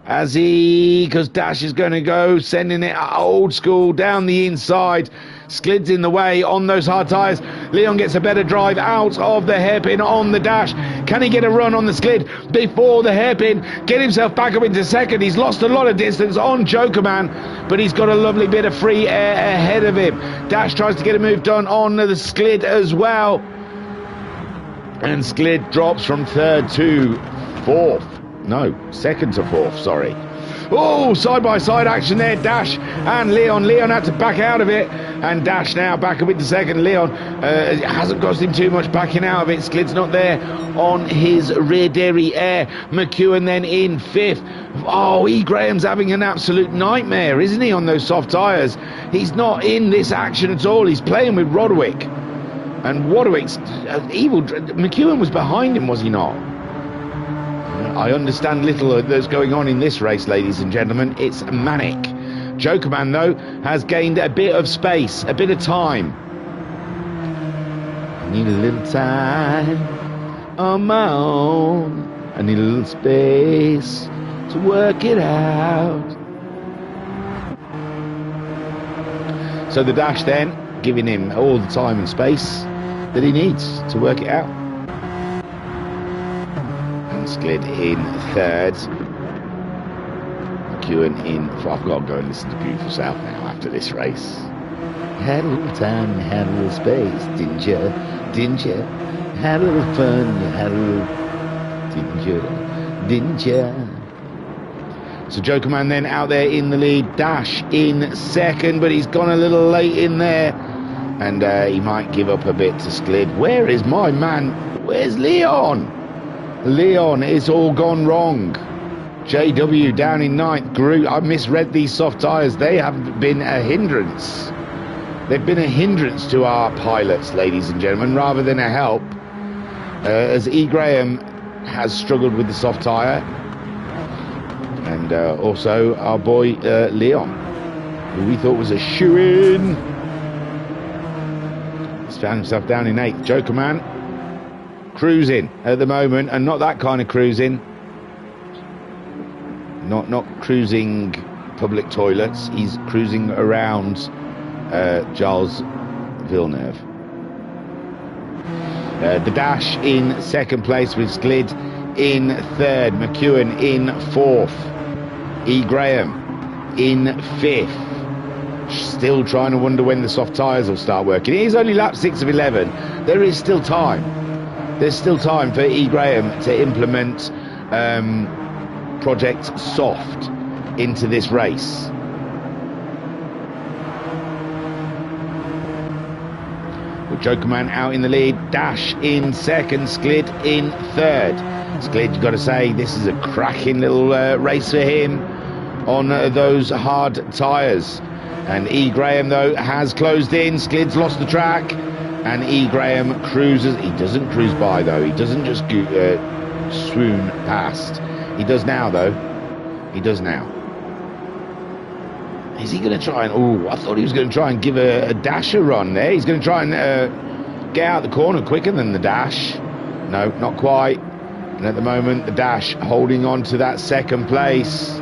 because Dash is going to go sending it old school down the inside. Sklid's in the way on those hard tyres. Leon gets a better drive out of the hairpin on the Dash. Can he get a run on the Sklid before the hairpin? Get himself back up into second. He's lost a lot of distance on Jokerman, but he's got a lovely bit of free air ahead of him. Dash tries to get a move done on the Sklid as well, and Sklid drops from 3rd to 4th. No, 2nd to 4th, sorry. Oh, side-by-side action there, Dash and Leon. Leon had to back out of it, and Dash now back up into 2nd. Leon hasn't cost him too much backing out of it. Sklid's not there on his rear derriere. McEwen then in 5th. Oh, E. Graham's having an absolute nightmare, isn't he, on those soft tyres? He's not in this action at all. He's playing with Rodwick. And Wadwick's evil. McEwen was behind him, was he not? I understand little that's going on in this race, ladies and gentlemen. It's manic. Jokerman, though, has gained a bit of space, a bit of time. I need a little time on my own. I need a little space to work it out. So the Dash then giving him all the time and space that he needs to work it out. And Sklid in third. McEwen in fourth. I've got to go and listen to Beautiful South now after this race. You had a little time, you had a little space, didn't you? Didn't you? You had a little fun, you had a little... Didn't you? Didn't you? So Joker Man then out there in the lead. Dash in second, but he's gone a little late in there. And he might give up a bit to Sklid. Where is my man? Where's Leon? Leon, it's all gone wrong. JW down in ninth. Groot, I misread these soft tyres. They have been a hindrance. They've been a hindrance to our pilots, ladies and gentlemen, rather than a help. As E. Graham has struggled with the soft tyre. And also our boy Leon, who we thought was a shoo-in. He's found himself down in eighth. Joker Man cruising at the moment, and not that kind of cruising. Not cruising public toilets. He's cruising around Charles Villeneuve. The Dash in second place with Sklid in third. McEwen in fourth. E. Graham in fifth. Still trying to wonder when the soft tyres will start working. It is only lap 6 of 11. There is still time. There's still time for E. Graham to implement Project Soft into this race. With Joker Man out in the lead, Dash in second, Sklid in third. Sklid, you've got to say, this is a cracking little race for him on those hard tyres. And E. Graham, though, has closed in. Sklid's lost the track. And E. Graham cruises. He doesn't cruise by, though. He doesn't just swoon past. He does now, though. He does now. Is he going to try and... Oh, I thought he was going to try and give a Dash a run there. He's going to try and get out the corner quicker than the Dash. No, not quite. And at the moment, the Dash holding on to that second place.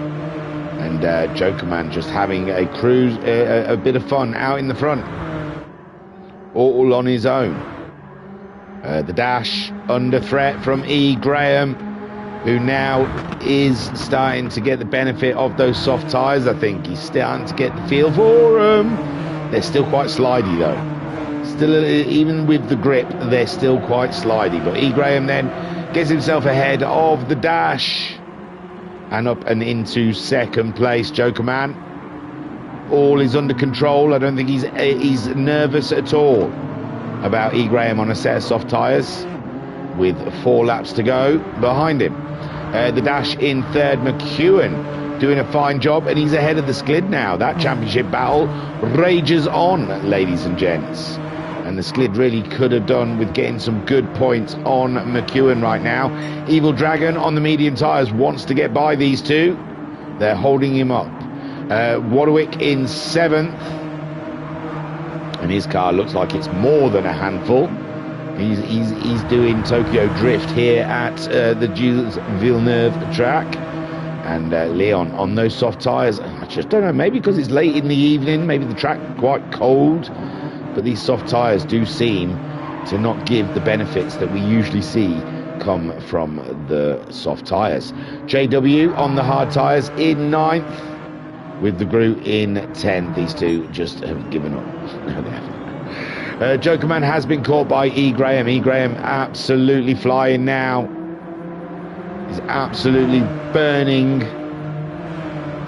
And Joker Man just having a cruise, a bit of fun out in the front. All on his own. The Dash under threat from E. Graham, who now is starting to get the benefit of those soft tyres. I think he's starting to get the feel for them. They're still quite slidey, though. Still, even with the grip, they're still quite slidey. But E. Graham then gets himself ahead of the Dash. And up and into second place. Joker Man, all is under control. I don't think he's nervous at all about E. Graham on a set of soft tyres with 4 laps to go behind him. The Dash in third. McEwen doing a fine job, and he's ahead of the Sklid now. That championship battle rages on, ladies and gents. And the Sklid really could have done with getting some good points on McEwen right now. Evil Dragon on the medium tyres wants to get by these two. They're holding him up. Warwick in 7th. And his car looks like it's more than a handful. He's doing Tokyo Drift here at the Gilles Villeneuve track. And Leon on those soft tyres. I just don't know, maybe because it's late in the evening, maybe the track quite cold. But these soft tyres do seem to not give the benefits that we usually see come from the soft tyres. JW on the hard tyres in 9th, with the Groot in 10th. These two just have given up. No, they haven't. Joker Man has been caught by E. Graham. E. Graham absolutely flying now. He's absolutely burning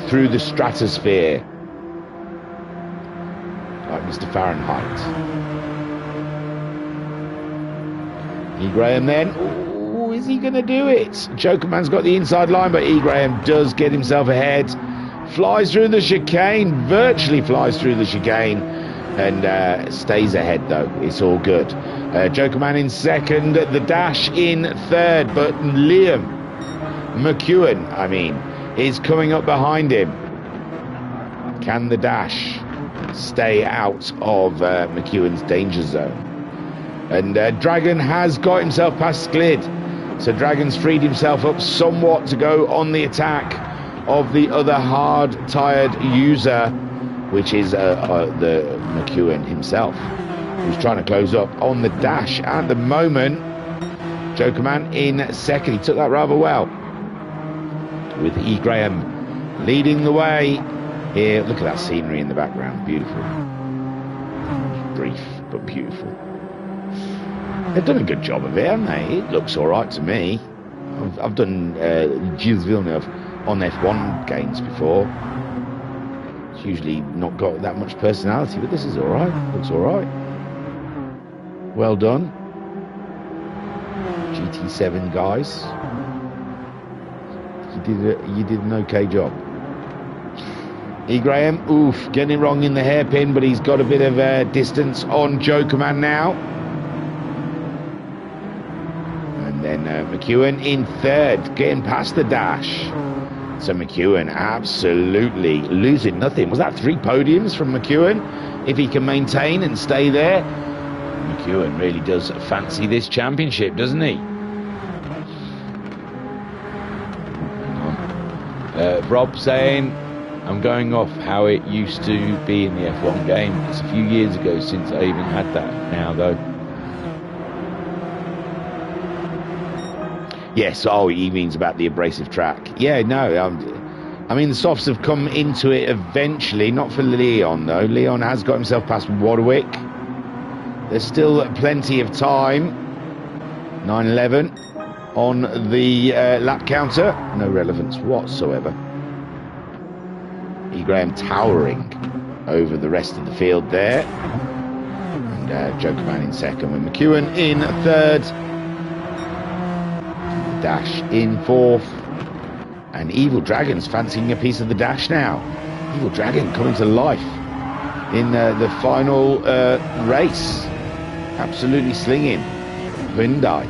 through the stratosphere. Like Mr. Fahrenheit. E. Graham then. Ooh, is he going to do it? Joker Man's got the inside line, but E. Graham does get himself ahead. Flies through the chicane. Virtually flies through the chicane. And stays ahead, though. It's all good. Joker Man in second. The Dash in third. But Liam McEwen, is coming up behind him. Can the Dash stay out of McEwen's danger zone? And Dragon has got himself past Sklid, so Dragon's freed himself up somewhat to go on the attack of the other hard tired user which is the McEwen himself, who's trying to close up on the dash at the moment. Joker Man in second. He took that rather well, with E. Graham leading the way here. Look at that scenery in the background. Beautiful. Brief, but beautiful. They've done a good job of it, haven't they? It looks all right to me. I've done Gilles Villeneuve on F1 games before. It's usually not got that much personality, but this is all right. Looks all right. Well done, GT7 guys. You did an okay job. E. Graham, oof, getting it wrong in the hairpin, but he's got a bit of distance on Joker Man now. And then McEwen in third, getting past the dash. So McEwen absolutely losing nothing. Was that 3 podiums from McEwen? If he can maintain and stay there, McEwen really does fancy this championship, doesn't he? Rob saying, I'm going off how it used to be in the F1 game. It's a few years ago since I even had that now, though. Yes, oh, he means about the abrasive track. Yeah, no, I mean, the softs have come into it eventually, not for Leon, though. Leon has got himself past Warwick. There's still plenty of time. 9:11 on the lap counter. No relevance whatsoever. E. Graham towering over the rest of the field there. And Joker Man in second, with McEwen in third. Dash in fourth. And Evil Dragon's fancying a piece of the dash now. Evil Dragon coming to life in the final race. Absolutely slinging. Hyundai.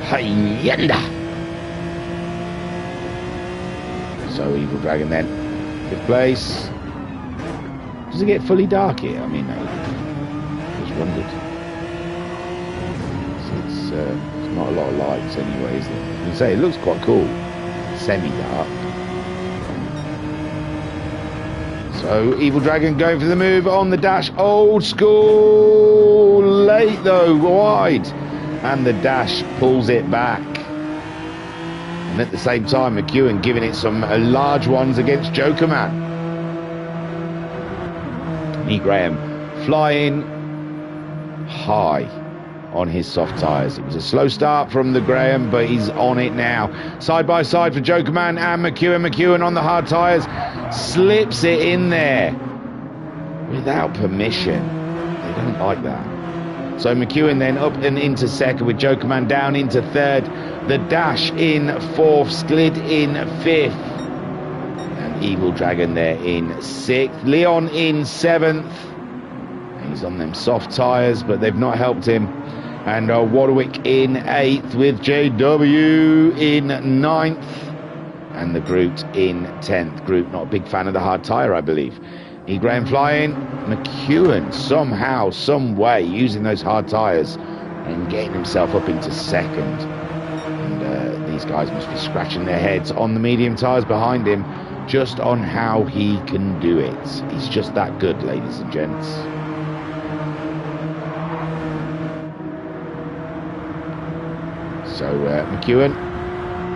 Hyundai. So Evil Dragon then, 5th place. Does it get fully dark here? I mean, I just wondered. So it's not a lot of lights anyway, is there? You can say it looks quite cool. Semi-dark. So Evil Dragon going for the move on the dash. Old school. Late though, wide. And the dash pulls it back. And at the same time, McEwen giving it some large ones against Joker Man. E. Graham flying high on his soft tyres. It was a slow start from the Graham, but he's on it now. Side by side for Joker Man and McEwen. McEwen on the hard tyres. Slips it in there without permission. They don't like that. So McEwen then up and into second, with Joker Man down into third. The dash in fourth, Sklid in fifth. And Evil Dragon there in sixth. Leon in seventh. He's on them soft tyres, but they've not helped him. And Warwick in eighth, with JW in ninth. And the Groot in 10th. Groot, not a big fan of the hard tyre, I believe. E. Graham flying. McEwen somehow, some way, using those hard tyres and getting himself up into second. And these guys must be scratching their heads on the medium tyres behind him, just on how he can do it. He's just that good, ladies and gents. So McEwen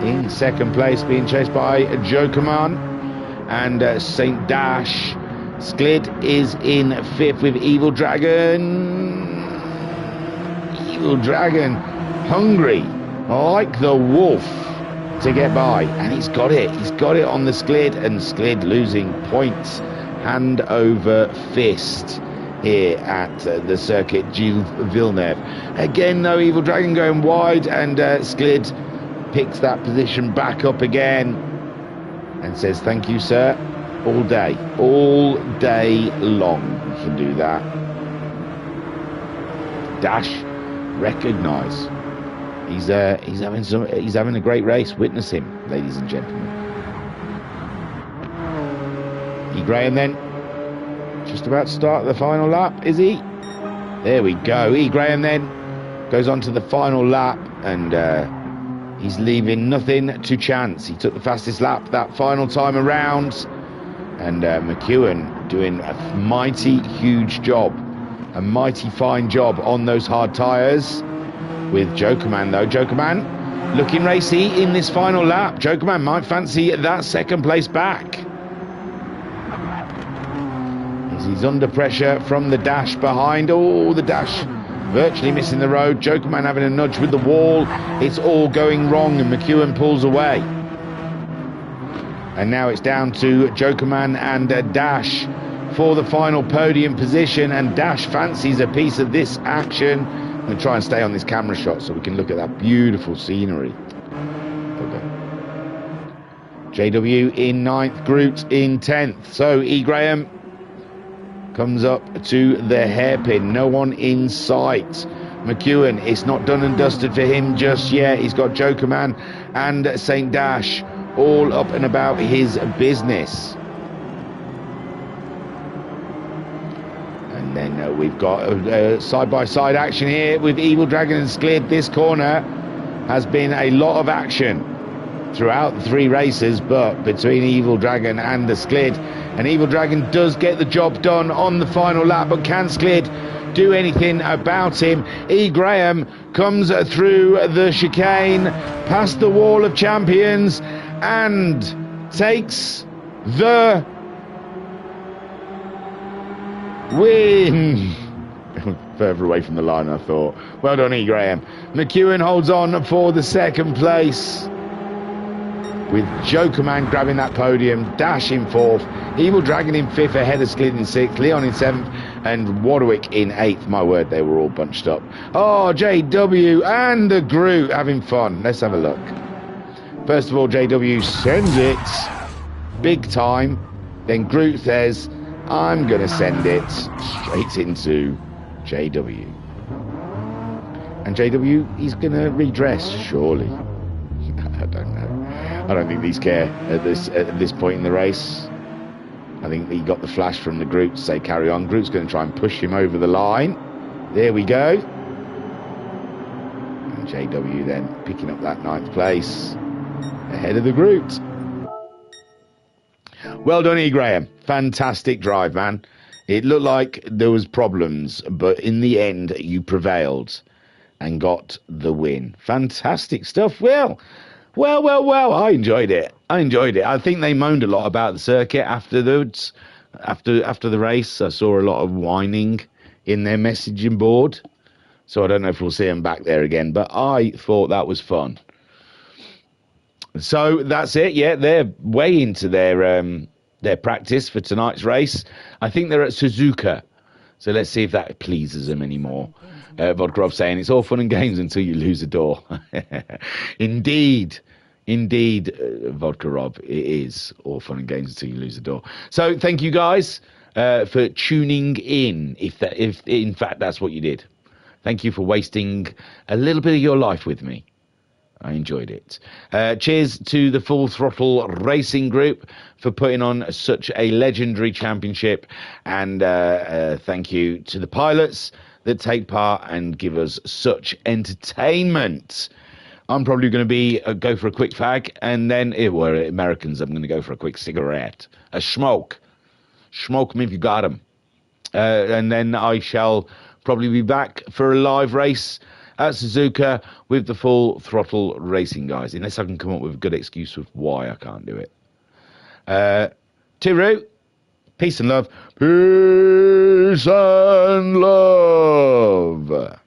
in second place, being chased by Joker Man and Saint Dash. Sklid is in fifth, with Evil Dragon. Evil Dragon hungry like the wolf to get by, and he's got it. He's got it on the Sklid, and Sklid losing points hand over fist here at the circuit Gilles Villeneuve. Again, though, Evil Dragon going wide, and Sklid picks that position back up again and says, thank you, sir. All day long you can do that. Dash, recognise. He's having a great race. Witness him, ladies and gentlemen. E. Graham then, just about to start the final lap, is he? There we go. E. Graham then goes on to the final lap, and he's leaving nothing to chance. He took the fastest lap that final time around, And McEwen doing a mighty huge job, a mighty fine job on those hard tyres with Jokerman though. Jokerman looking racy in this final lap. Jokerman might fancy that second place back. As he's under pressure from the dash behind. Oh, the dash virtually missing the road. Jokerman having a nudge with the wall. It's all going wrong and McEwen pulls away. And now it's down to Jokerman and Dash for the final podium position. And Dash fancies a piece of this action. I'm going to try and stay on this camera shot so we can look at that beautiful scenery. Okay. JW in 9th, Groot in 10th. So E. Graham comes up to the hairpin. No one in sight. McEwen, it's not done and dusted for him just yet. He's got Jokerman and St. Dash all up and about his business. And then we've got side-by-side action here with Evil Dragon and Sklid. This corner has been a lot of action throughout the 3 races, but between Evil Dragon and the Sklid. And Evil Dragon does get the job done on the final lap, but can Sklid do anything about him? E. Graham comes through the chicane, past the wall of champions, and takes the win. Further away from the line, I thought. Well done, E. Graham. McEwen holds on for the 2nd place, with Jokerman grabbing that podium. Dash in 4th, Evil Dragon in 5th, ahead of Sklid in 6th, Leon in 7th, and Warwick in 8th. My word, they were all bunched up. Oh, JW and the Groot having fun. Let's have a look. First of all, JW sends it big time. Then Groot says, I'm going to send it straight into JW. And JW, he's going to redress, surely. I don't know. I don't think these care at this point in the race. I think he got the flash from the Groot to say carry on. Groot's going to try and push him over the line. There we go. And JW then picking up that 9th place ahead of the Groot. Well done, E. Graham. Fantastic drive, man. It looked like there was problems, but in the end you prevailed and got the win. Fantastic stuff. Well, I enjoyed it. I think they moaned a lot about the circuit afterwards. After the race, I saw a lot of whining in their messaging board. So I don't know if we'll see them back there again, but I thought that was fun. So that's it. Yeah, they're way into their practice for tonight's race. I think they're at Suzuka. So let's see if that pleases them anymore. Vodkarov saying it's all fun and games until you lose a door. Indeed, Vodkarov, it is all fun and games until you lose a door. So thank you guys for tuning in. If in fact that's what you did, thank you for wasting a little bit of your life with me. I enjoyed it. Cheers to the Full Throttle Racing Group for putting on such a legendary championship, and thank you to the pilots that take part and give us such entertainment. I'm probably going to go for a quick fag, and then we're Americans. I'm going to go for a quick cigarette, a smoke. Smoke 'em if you got 'em. And then I shall probably be back for a live race at Suzuka with the Full Throttle Racing guys, unless I can come up with a good excuse of why I can't do it. Tiru, peace and love. Peace and love.